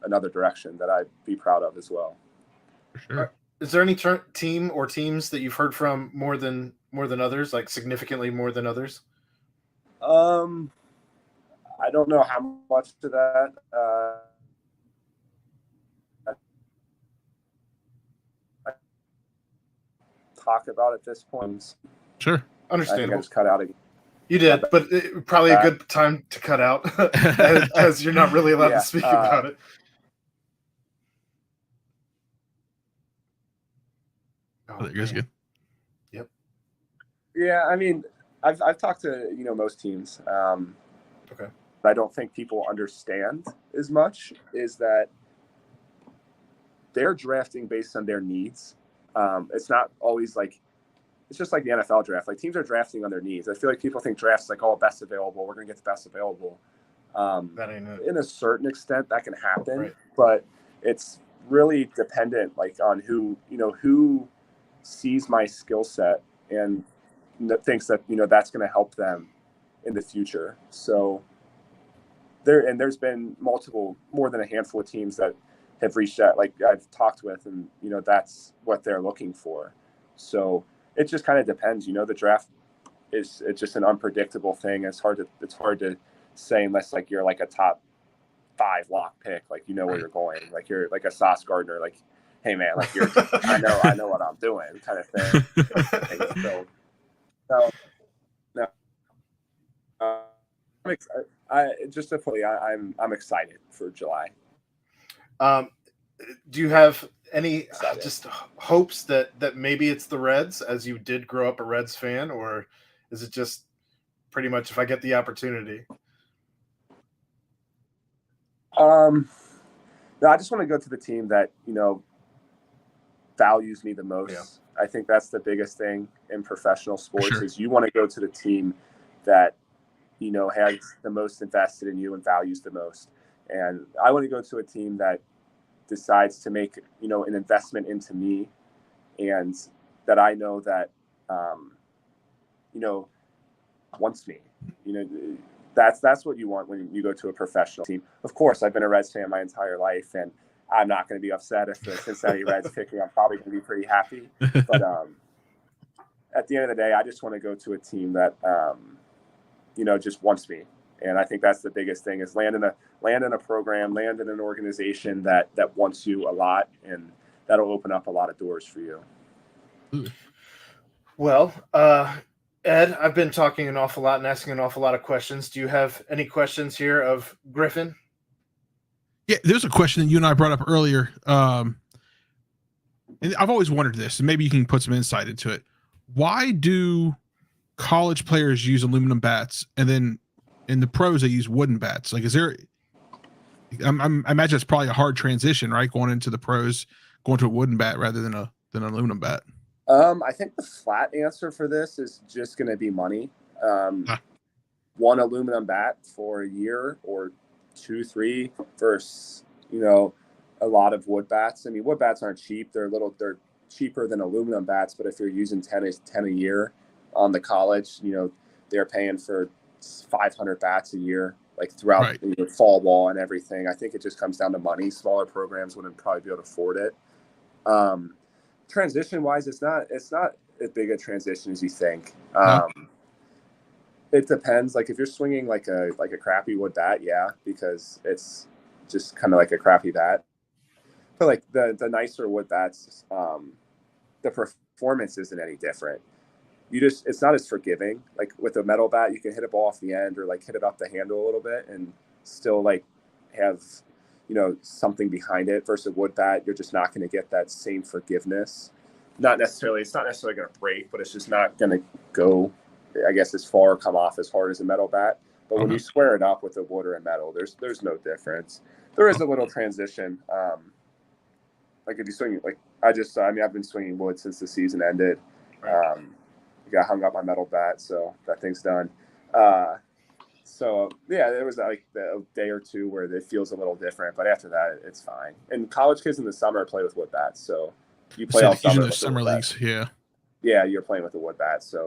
another direction that I'd be proud of as well. For sure. Is there any team or teams that you've heard from more than others, like significantly more than others? I don't know how much to that. Talk about at this point. Sure. Understandable. I think I just cut out again. You did, but probably a good time to cut out as you're not really allowed to speak about it. Oh, that goes good. Yep. Yeah, I mean, I've talked to most teams. Okay. I don't think people understand as much is that they're drafting based on their needs. It's not always it's just like the NFL draft. Like, teams are drafting on their needs. I feel like people think draft's like, oh, best available. We're going to get the best available. That ain't it. In a certain extent, that can happen, right. But it's really dependent, on who sees my skill set and thinks that, that's going to help them in the future. So there's been more than a handful of teams that have reached out, like I've talked with, and, that's what they're looking for. So it just kind of depends. The draft it's just an unpredictable thing. It's hard to say unless you're a top 5 lock pick, where you're going, you're like a Sauce Gardner, hey man, you're I know what I'm doing kind of thing. So I'm excited for July. Do you have any just hopes that maybe it's the Reds, as you did grow up a Reds fan, or is it just pretty much if I get the opportunity? No, I just want to go to the team that, values me the most. Yeah. I think that's the biggest thing in professional sports. Sure. Is you want to go to the team that, has the most invested in you and values the most. And I want to go to a team that decides to make, an investment into me, and that I know that, wants me. That's what you want when you go to a professional team. Of course, I've been a Reds fan my entire life, and I'm not going to be upset if the Cincinnati Reds pick me. I'm probably going to be pretty happy. But at the end of the day, I just want to go to a team that, just wants me. And I think that's the biggest thing, is land in a program, land in an organization that wants you a lot, and that'll open up a lot of doors for you. Well, Ed, I've been talking an awful lot and asking an awful lot of questions. Do you have any questions here of Griffin? Yeah, there's a question that you and I brought up earlier. And I've always wondered this, and maybe you can put some insight into it. why do college players use aluminum bats and then in the pros they use wooden bats? Like, is there? I imagine it's probably a hard transition, right? Going into the pros, going to a wooden bat rather than an aluminum bat. I think the flat answer for this is just going to be money. One aluminum bat for a year or 2, 3 versus, a lot of wood bats. I mean, wood bats aren't cheap. They're cheaper than aluminum bats, but if you're using 10 a year on the college, they're paying for 500 bats a year, like throughout the fall ball and everything. I think it just comes down to money. Smaller programs wouldn't probably be able to afford it. Transition wise, it's not as big a transition as you think. It depends. Like if you're swinging like a crappy wood bat, yeah, because it's just kind of like a crappy bat. But like the nicer wood bats, the performance isn't any different. It's not as forgiving. Like with a metal bat, you can hit a ball off the end or like hit it up the handle a little bit and still like have something behind it. Versus a wood bat, you're just not going to get that same forgiveness. It's not necessarily going to break, but it's just not going to go, I guess, as far or come off as hard as a metal bat. But when you square it up with a wood or a metal, there's no difference. There is a little transition. Like if you swing, like I've been swinging wood since the season ended. Got hung up my metal bat, so that thing's done. So yeah, there was like a day or two where it feels a little different, but after that, it's fine. And college kids in the summer play with wood bats, so you play all summer. Those summer leagues, yeah, you're playing with a wood bat, so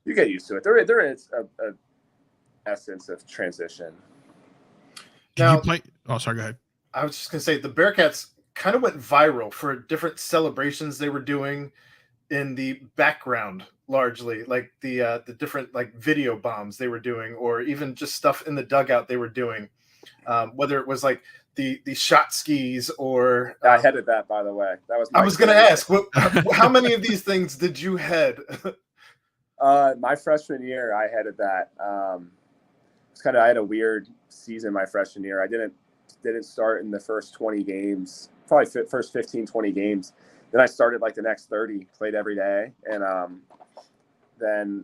you get used to it. There is a essence of transition. Now, you play? Oh, sorry, go ahead. I was just gonna say the Bearcats kind of went viral for different celebrations they were doing in the background, largely like the different like video bombs they were doing, or even just stuff in the dugout they were doing, whether it was like the shot skis or I headed that, by the way. That was I was going to ask, how many of these things did you head? My freshman year, I headed that. I had a weird season my freshman year. I didn't start in the first 20 games, probably first 15, 20 games. Then I started like the next 30, played every day. And then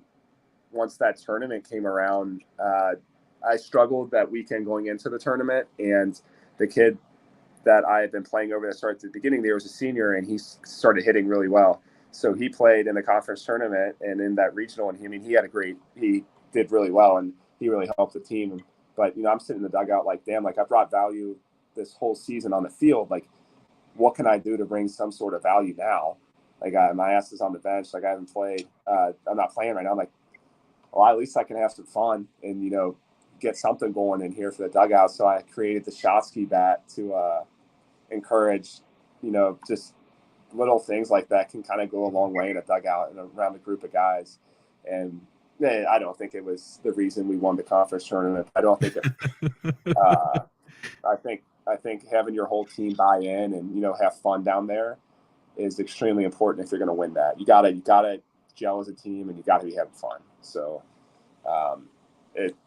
once that tournament came around, I struggled that weekend going into the tournament. And the kid that I had been playing over that started at the beginning of the year was a senior, and he started hitting really well. So he played in the conference tournament and in that regional. And he did really well, and he really helped the team. But, I'm sitting in the dugout like, damn, like I brought value this whole season on the field. Like, what can I do to bring some sort of value now? Like my ass is on the bench. Like I haven't played. I'm not playing right now. I'm like, well, at least I can have some fun and, get something going in here for the dugout. So I created the shot ski bat to encourage, just little things like that can kind of go a long way in a dugout and around a group of guys. And I don't think it was the reason we won the conference tournament. I don't think it, I think having your whole team buy in and, have fun down there is extremely important if you're going to win that. You gotta gel as a team, and you got to be having fun. So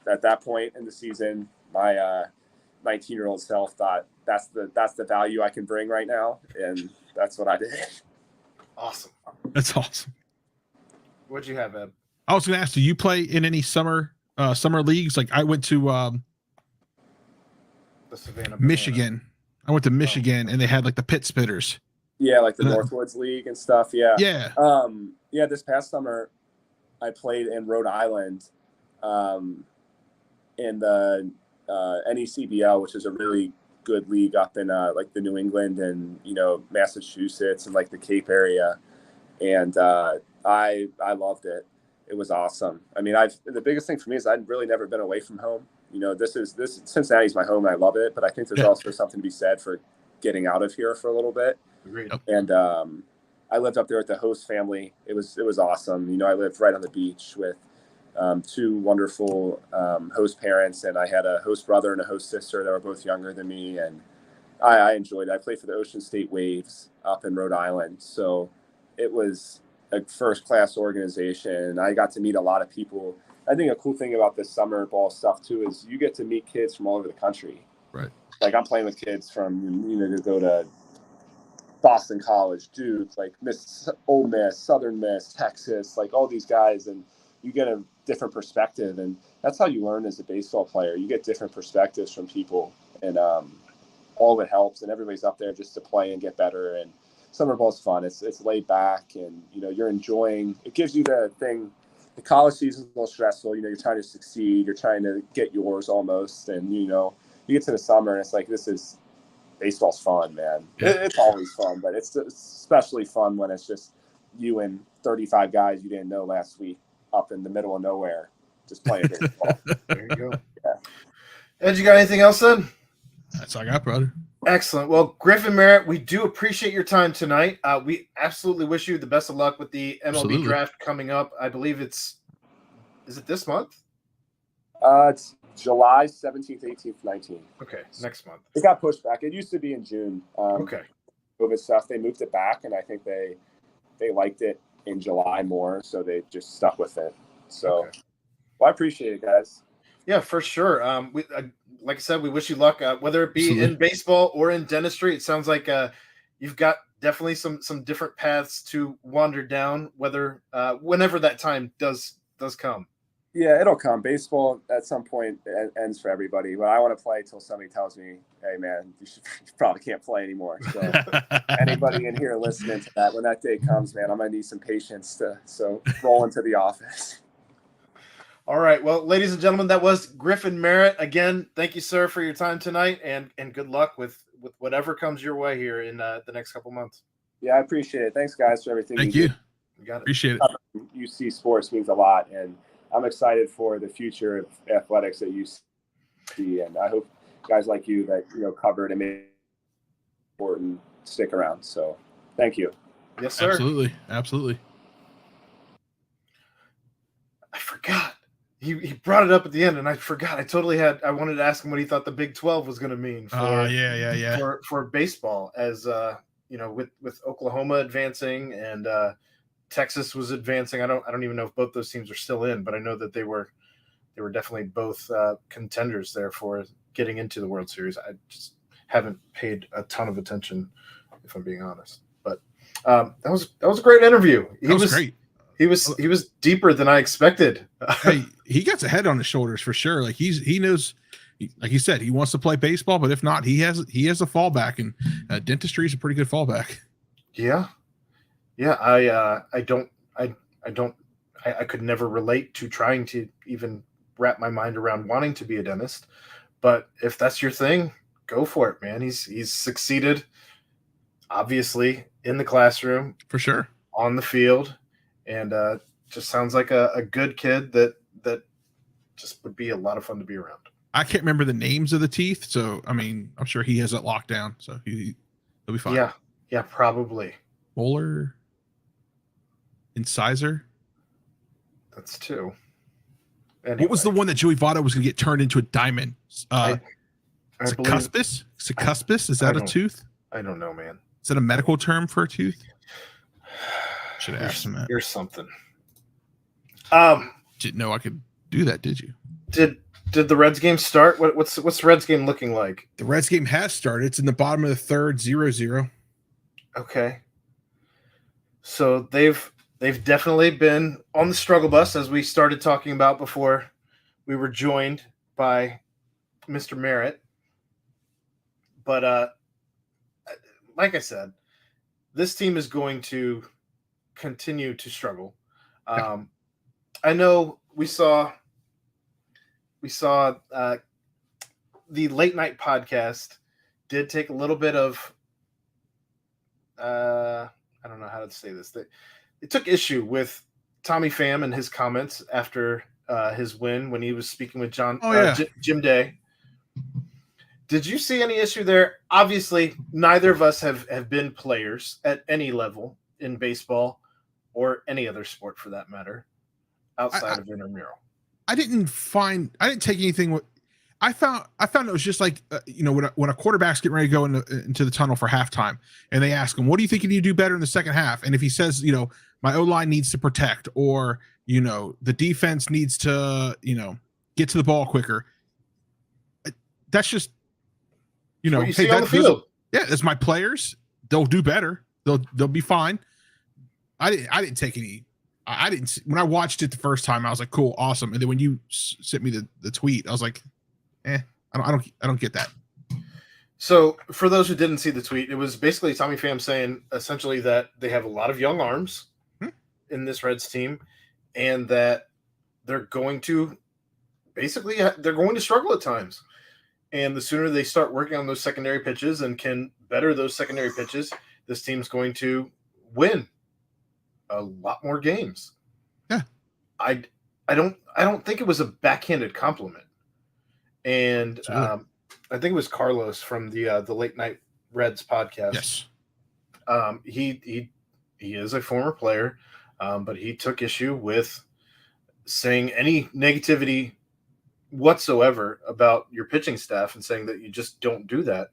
at that point in the season, my 19-year-old self thought that's the value I can bring right now, and that's what I did. Awesome. That's awesome. What'd you have, Ed? I was going to ask, do you play in any summer leagues? Like I went to the Savannah Michigan. I went to Michigan, and they had like the pit spitters. Yeah, like the Northwoods League and stuff. Yeah. Yeah. This past summer, I played in Rhode Island, in the NECBL, which is a really good league up in like the New England and Massachusetts and like the Cape area, and I loved it. It was awesome. I mean, the biggest thing for me is I'd really never been away from home. This Cincinnati's my home and I love it, but I think there's also something to be said for getting out of here for a little bit. Agreed. And I lived up there with the host family. It was awesome. I lived right on the beach with two wonderful host parents, and I had a host brother and a host sister that were both younger than me, and I enjoyed it. I played for the Ocean State Waves up in Rhode Island, so it was a first-class organization. I got to meet a lot of people. I think a cool thing about this summer ball stuff too is you get to meet kids from all over the country. Right. Like I'm playing with kids from to go to Boston College, Duke, like Ole Miss, Southern Miss, Texas, like all these guys, and you get a different perspective, and that's how you learn as a baseball player. You get different perspectives from people, and all of it helps, and everybody's up there just to play and get better. And summer ball's fun. It's laid back, and you're enjoying. It gives you the thing. The college season's a little stressful. You're trying to succeed. You're trying to get yours almost, and you get to the summer, and it's like baseball's fun, man. It's always fun, but it's especially fun when it's just you and 35 guys you didn't know last week up in the middle of nowhere just playing baseball. There you go. Yeah. Ed, you got anything else then? That's all I got, brother. Excellent. Well, Griffin Merritt, we do appreciate your time tonight. We absolutely wish you the best of luck with the MLB draft coming up. I believe is it this month? It's July 17th, 18th, 19th. Okay, next month. It got pushed back. It used to be in June. Okay. COVID stuff. They moved it back, and I think they liked it in July more, so they just stuck with it. So, Well, I appreciate it, guys. Yeah, for sure. Like I said, we wish you luck, whether it be in baseball or in dentistry. It sounds like you've got definitely some different paths to wander down, whenever that time does come. Yeah, it'll come. Baseball at some point ends for everybody, but I want to play till somebody tells me, hey, man, you probably can't play anymore. So anybody in here listening to that, when that day comes, man, I'm going to need some patience so roll into the office. All right. Well, ladies and gentlemen, that was Griffin Merritt. Again, thank you, sir, for your time tonight, and good luck with whatever comes your way here in the next couple months. Yeah, I appreciate it. Thanks, guys, for everything. Thank you. You got it. Appreciate it. UC Sports means a lot, and I'm excited for the future of athletics at UC, and I hope guys like you that covered and made it important stick around. So, thank you. Yes, sir. Absolutely. I forgot. He brought it up at the end, and I forgot. I wanted to ask him what he thought the Big 12 was going to mean for baseball, as with Oklahoma advancing and Texas was advancing. I don't even know if both those teams are still in, but I know that they were definitely both contenders there for getting into the World Series. I just haven't paid a ton of attention, if I'm being honest. But that was a great interview. That was great. He was deeper than I expected. Hey, he gets a head on his shoulders for sure. Like he knows, like he said, he wants to play baseball, but if not, he has a fallback, and dentistry is a pretty good fallback. Yeah. I could never relate to trying to even wrap my mind around wanting to be a dentist, but if that's your thing, go for it, man. He's succeeded, obviously, in the classroom, for sure, on the field. And just sounds like a good kid that just would be a lot of fun to be around. I can't remember the names of the teeth, so I mean, I'm sure he has it locked down, so he'll be fine. Yeah, probably. Molar, incisor. That's two. Anyway. What was the one that Joey Votto was going to get turned into a diamond? Cicuspis? Cicuspis? Is that a tooth? I don't know, man. Is that a medical term for a tooth? Should have asked him that. Here's something. Didn't know I could do that, did you? Did the Reds game start? What's the Reds game looking like? The Reds game has started. It's in the bottom of the third, 0-0. Okay. So they've definitely been on the struggle bus, as we started talking about before we were joined by Mr. Merritt. But like I said, this team is going to continue to struggle. I know we saw the late night podcast did take a little bit of I don't know how to say this. It took issue with Tommy Pham and his comments after his win when he was speaking with Jim Day. Did you see any issue there? Obviously, neither of us have been players at any level in baseball or any other sport for that matter, outside of intramural. I didn't take anything. I found it was just like, when a quarterback's getting ready to go into the tunnel for halftime and they ask him, what do you think you need to do better in the second half? And if he says, my O-line needs to protect, or, the defense needs to, get to the ball quicker. That's just, you see on the field. As my players, they'll do better. They'll be fine. I didn't take any. I didn't when I watched it the first time. I was like, cool, awesome. And then when you sent me the tweet, I was like, I don't get that. So for those who didn't see the tweet, it was basically Tommy Pham saying essentially that they have a lot of young arms in this Reds team, and that they're going to struggle at times. And the sooner they start working on those secondary pitches and can better those secondary pitches, this team's going to win a lot more games. Yeah. I don't think it was a backhanded compliment. And I think it was Carlos from the Late Night Reds podcast. Yes. He is a former player, but he took issue with saying any negativity whatsoever about your pitching staff and saying that you just don't do that.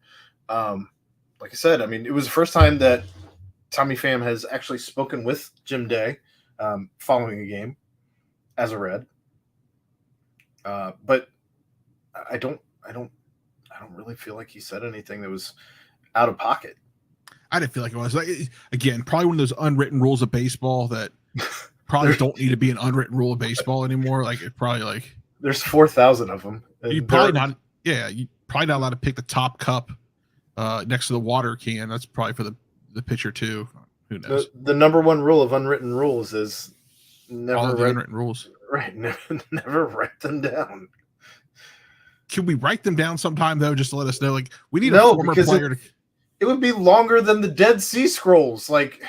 Like I said, I mean, it was the first time that Tommy Pham has actually spoken with Jim Day following a game as a Red. But I don't really feel like he said anything that was out of pocket. I didn't feel like it was. Like, again, probably one of those unwritten rules of baseball that probably don't need to be an unwritten rule of baseball anymore. Like it probably like there's 4,000 of them. You probably not. Yeah, you probably not allowed to pick the top cup next to the water can. That's probably for the pitcher too. Who knows? The number one rule of unwritten rules is never write unwritten rules. Right, never write them down. Can we write them down sometime though, just to let us know? Like we need a former player to. It would be longer than the Dead Sea Scrolls. Like,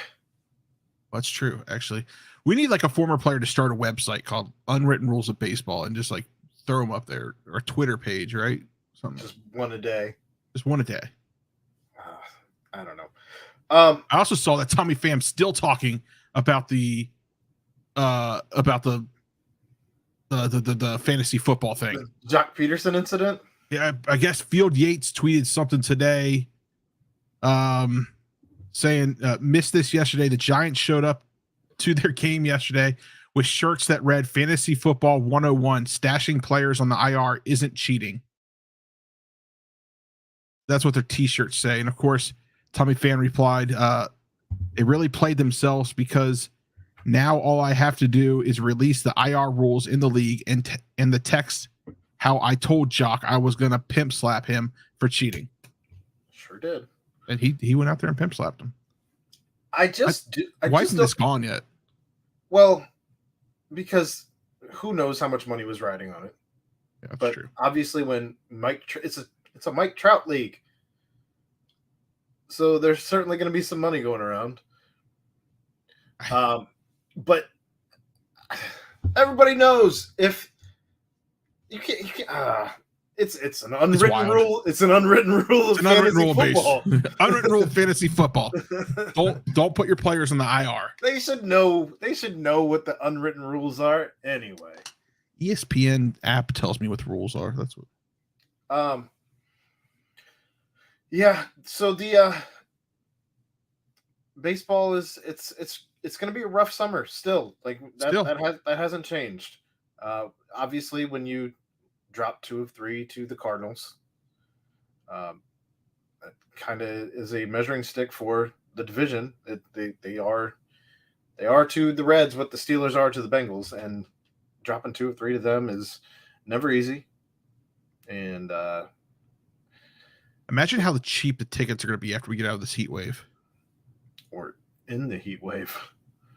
that's true. Actually, we need like a former player to start a website called Unwritten Rules of Baseball and just like throw them up there, or a Twitter page, right? Something. Just one a day. Just one a day. I don't know. I also saw that Tommy Pham still talking about the fantasy football thing. The Jock Peterson incident. Yeah, I guess Field Yates tweeted something today. Saying missed this yesterday. The Giants showed up to their game yesterday with shirts that read Fantasy Football 101, stashing players on the IR isn't cheating. That's what their t-shirts say. And of course, Tommy Pham replied, they really played themselves because now all I have to do is release the IR rules in the league and the text how I told Jock I was going to pimp slap him for cheating. Sure did. And he went out there and pimp slapped him. Why isn't this gone yet? Well, because who knows how much money was riding on it. Yeah, that's but true. Obviously, when it's a Mike Trout league, so there's certainly going to be some money going around. But everybody knows if you can't. It's an unwritten rule. It's an unwritten rule of fantasy football. Unwritten rule of fantasy football. Don't put your players on the IR. They should know. They should know what the unwritten rules are anyway. ESPN app tells me what the rules are. That's what. Yeah. So the baseball is it's going to be a rough summer still. Like that hasn't changed. Obviously, when you drop 2 of 3 to the Cardinals, that kind of is a measuring stick for the division. They are to the Reds what the Steelers are to the Bengals, and dropping 2 of 3 to them is never easy. And imagine how cheap the tickets are going to be after we get out of this heat wave, or in the heat wave.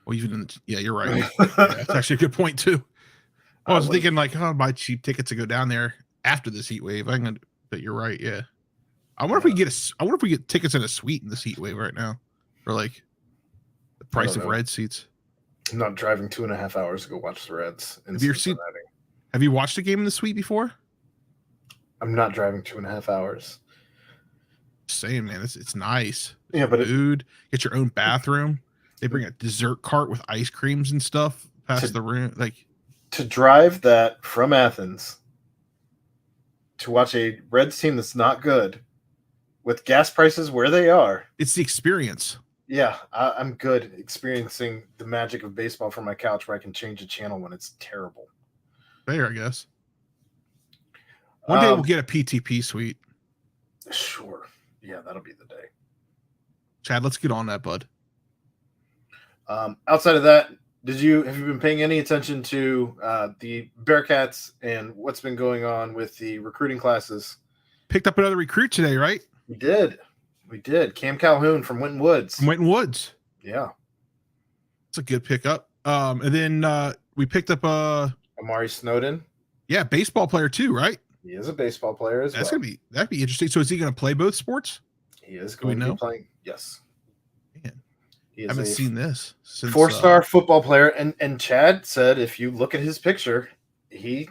Well, even you're right. That's actually a good point too. I was thinking like, buy cheap tickets to go down there after this heat wave. But you're right. Yeah. I wonder if we get tickets in a suite in this heat wave right now, for like the price of Red seats. I'm not driving 2.5 hours to go watch the Reds. Have you watched a game in the suite before? I'm not driving 2.5 hours. Saying, man, it's nice. Yeah, but food, get your own bathroom. They bring a dessert cart with ice creams and stuff past the room. Like, to drive that from Athens to watch a Reds team that's not good with gas prices where they are. It's the experience. Yeah, I'm good experiencing the magic of baseball from my couch where I can change the channel when it's terrible. Fair, I guess. One day we'll get a PTP suite. Sure. Yeah, that'll be the day. Chad, let's get on that, bud. Outside of that, have you been paying any attention to the Bearcats and what's been going on with the recruiting classes? Picked up another recruit today, right? We did. Cam Calhoun from Winton Woods. Yeah. It's a good pickup. And then we picked up Amari Snowden. Yeah, baseball player too, right? He is a baseball player as well. That'd be interesting. So is he going to play both sports? He is going to be playing. Yes. Man, I haven't seen this. Since, 4-star football player, and Chad said if you look at his picture, he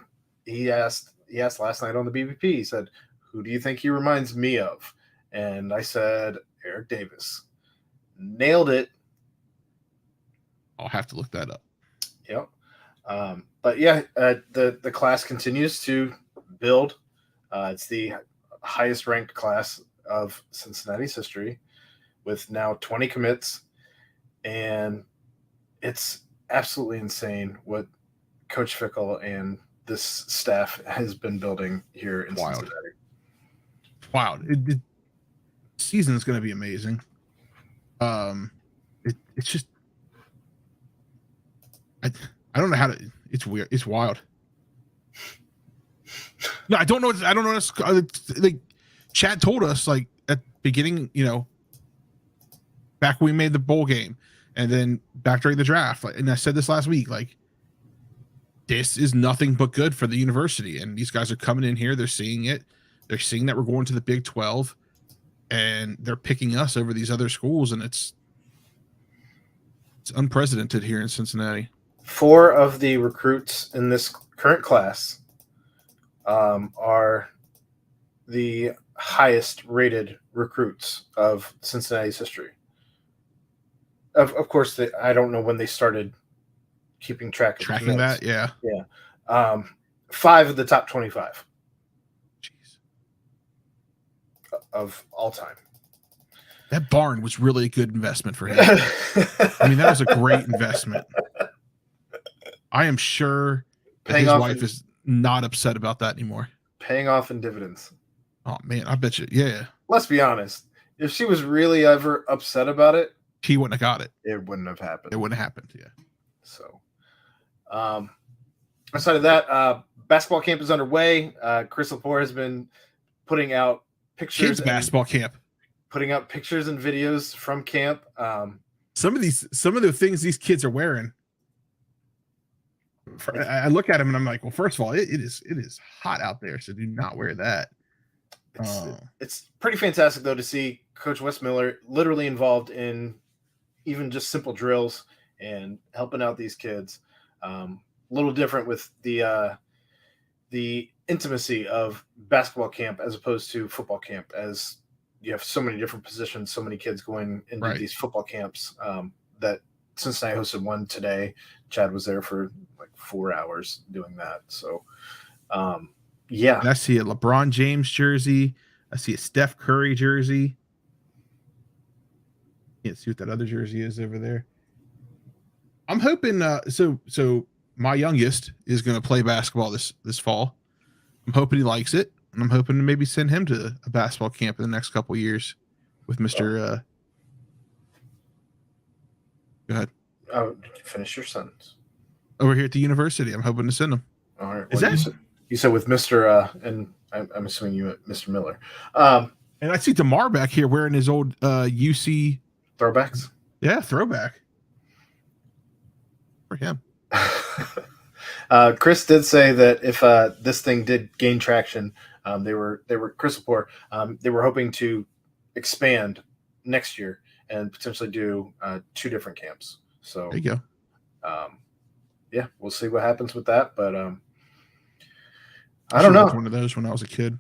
asked last night on the BBP. He said, "Who do you think he reminds me of?" And I said, "Eric Davis." Nailed it. I'll have to look that up. Yep. But yeah, the class continues to build. It's the highest ranked class of Cincinnati's history, with now 20 commits, and it's absolutely insane what Coach Fickle and this staff has been building here in Cincinnati. Wow, the season is going to be amazing. It's just I don't know how to. It's weird. It's wild. No, I don't know. Like Chad told us, like at the beginning, back when we made the bowl game, and then back during the draft. And I said this last week, like this is nothing but good for the university. And these guys are coming in here. They're seeing it. They're seeing that we're going to the Big 12, and they're picking us over these other schools. And it's unprecedented here in Cincinnati. 4 of the recruits in this current class are the highest rated recruits of Cincinnati's history. Of course, I don't know when they started keeping track of tracking that. Yeah. 5 of the top 25 of all time. That barn was really a good investment for him. I mean, that was a great investment. I am sure that his wife is not upset about that anymore. Paying off in dividends. Oh, man, I bet you. Yeah. Let's be honest. If she was really ever upset about it, he wouldn't have got it. It wouldn't have happened. It wouldn't have happened, yeah. So, outside of that, basketball camp is underway. Chris Lepore has been putting out pictures. Kids basketball camp. Putting out pictures and videos from camp. Some of the things these kids are wearing. I look at them and I'm like, well, first of all, it is hot out there, so do not wear that. It's pretty fantastic though to see Coach Wes Miller literally involved in even just simple drills and helping out these kids. A little different with the intimacy of basketball camp as opposed to football camp, as you have so many different positions, so many kids going into these football camps. That Cincinnati hosted one today. Chad was there for like 4 hours doing that. So, yeah. And I see a LeBron James jersey. I see a Steph Curry jersey. Can't see what that other jersey is over there. I'm hoping. So my youngest is going to play basketball this fall. I'm hoping he likes it, and I'm hoping to maybe send him to a basketball camp in the next couple of years with Mr. Go ahead. Oh, did you finish your sentence? Over here at the university, I'm hoping to send him. All right. Well, you said with Mr. And I'm assuming you meant Mr. Miller. And I see DeMar back here wearing his old UC throwbacks. Yeah, throwback for him. Chris did say that if this thing did gain traction, they were Chris Lepore, they were hoping to expand next year and potentially do 2 different camps. So there you go. Yeah, we'll see what happens with that. But I don't know. One of those when I was a kid.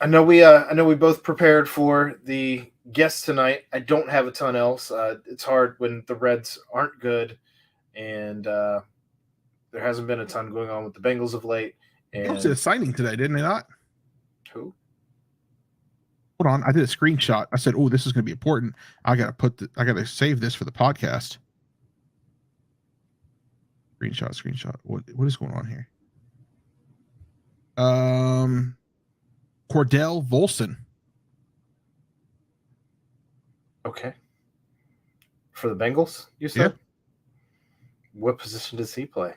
I know we both prepared for the guests tonight. I don't have a ton else. It's hard when the Reds aren't good, and there hasn't been a ton going on with the Bengals of late. And they did a signing today, didn't they not? Who? Hold on, I did a screenshot. I said, "Oh, this is going to be important. I got to save this for the podcast." Screenshot. What is going on here? Cordell Volson. Okay. For the Bengals, you said? Yeah. What position does he play?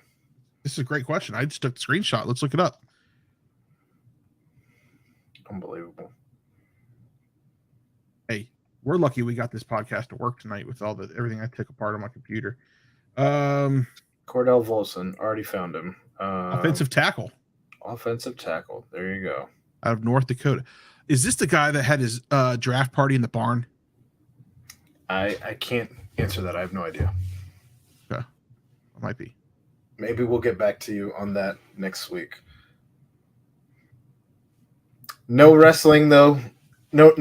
This is a great question. I just took the screenshot. Let's look it up. Unbelievable. Hey, we're lucky we got this podcast to work tonight with everything I took apart on my computer. Cordell Volson, already found him. Offensive tackle. Offensive tackle. There you go. Out of North Dakota. Is this the guy that had his draft party in the barn? I can't answer that. I have no idea. Okay. It might be. Maybe we'll get back to you on that next week. No wrestling though. No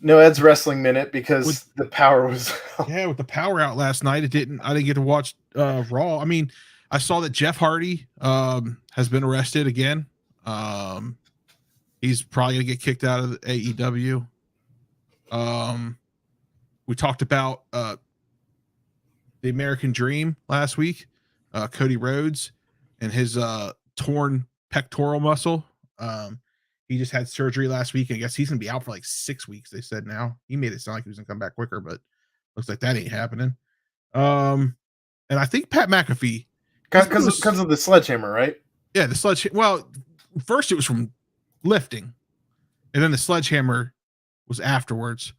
Ed's wrestling minute because the power was with the power out last night. I didn't get to watch Raw. I mean, I saw that Jeff Hardy has been arrested again. He's probably gonna get kicked out of the AEW. We talked about the American Dream last week, Cody Rhodes and his torn pectoral muscle. He just had surgery last week. I guess he's going to be out for like 6 weeks, they said now. He made it sound like he was going to come back quicker, but looks like that ain't happening. And I think Pat McAfee. Because of the sledgehammer, right? Yeah, the sledgehammer. Well, first it was from lifting, and then the sledgehammer was afterwards.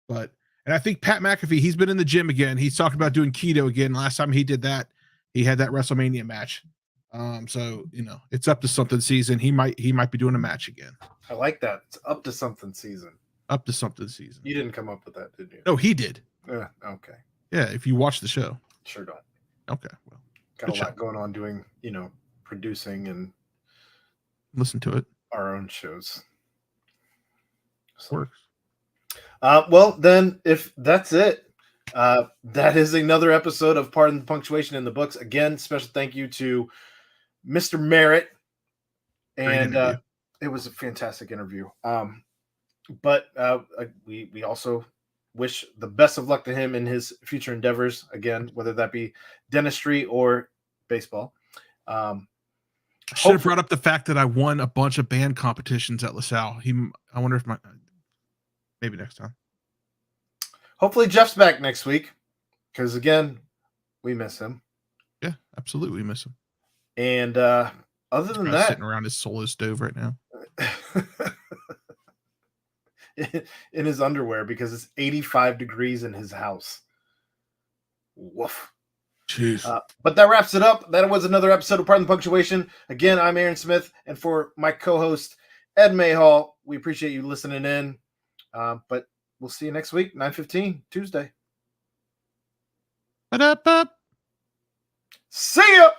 And I think Pat McAfee, he's been in the gym again. He's talking about doing keto again. Last time he did that, he had that WrestleMania match. So it's up to something season. He might be doing a match again. I like that. It's up to something season. Up to something season. You didn't come up with that, did you? No, he did. Yeah. Okay. Yeah. If you watch the show. Sure don't. Okay. Well, got a lot going on doing, producing and listen to it. Our own shows. So. Works. Well, then if that's it, that is another episode of Pardon the Punctuation in the books. Again, special thank you to Mr. Merritt. And it was a fantastic interview. But we also wish the best of luck to him in his future endeavors, again, whether that be dentistry or baseball. I should have brought up the fact that I won a bunch of band competitions at LaSalle. I wonder if maybe next time. Hopefully Jeff's back next week because, again, we miss him. Yeah, absolutely. We miss him. And other than that, sitting around his solo stove right now in his underwear because it's 85 degrees in his house. Woof. Jeez. But that wraps it up. That was another episode of Pardon the Punctuation. Again, I'm Aaron Smith, and for my co-host Ed Mayhall, we appreciate you listening in. But we'll see you next week, 9:15, Tuesday. Ba-da-ba. See ya!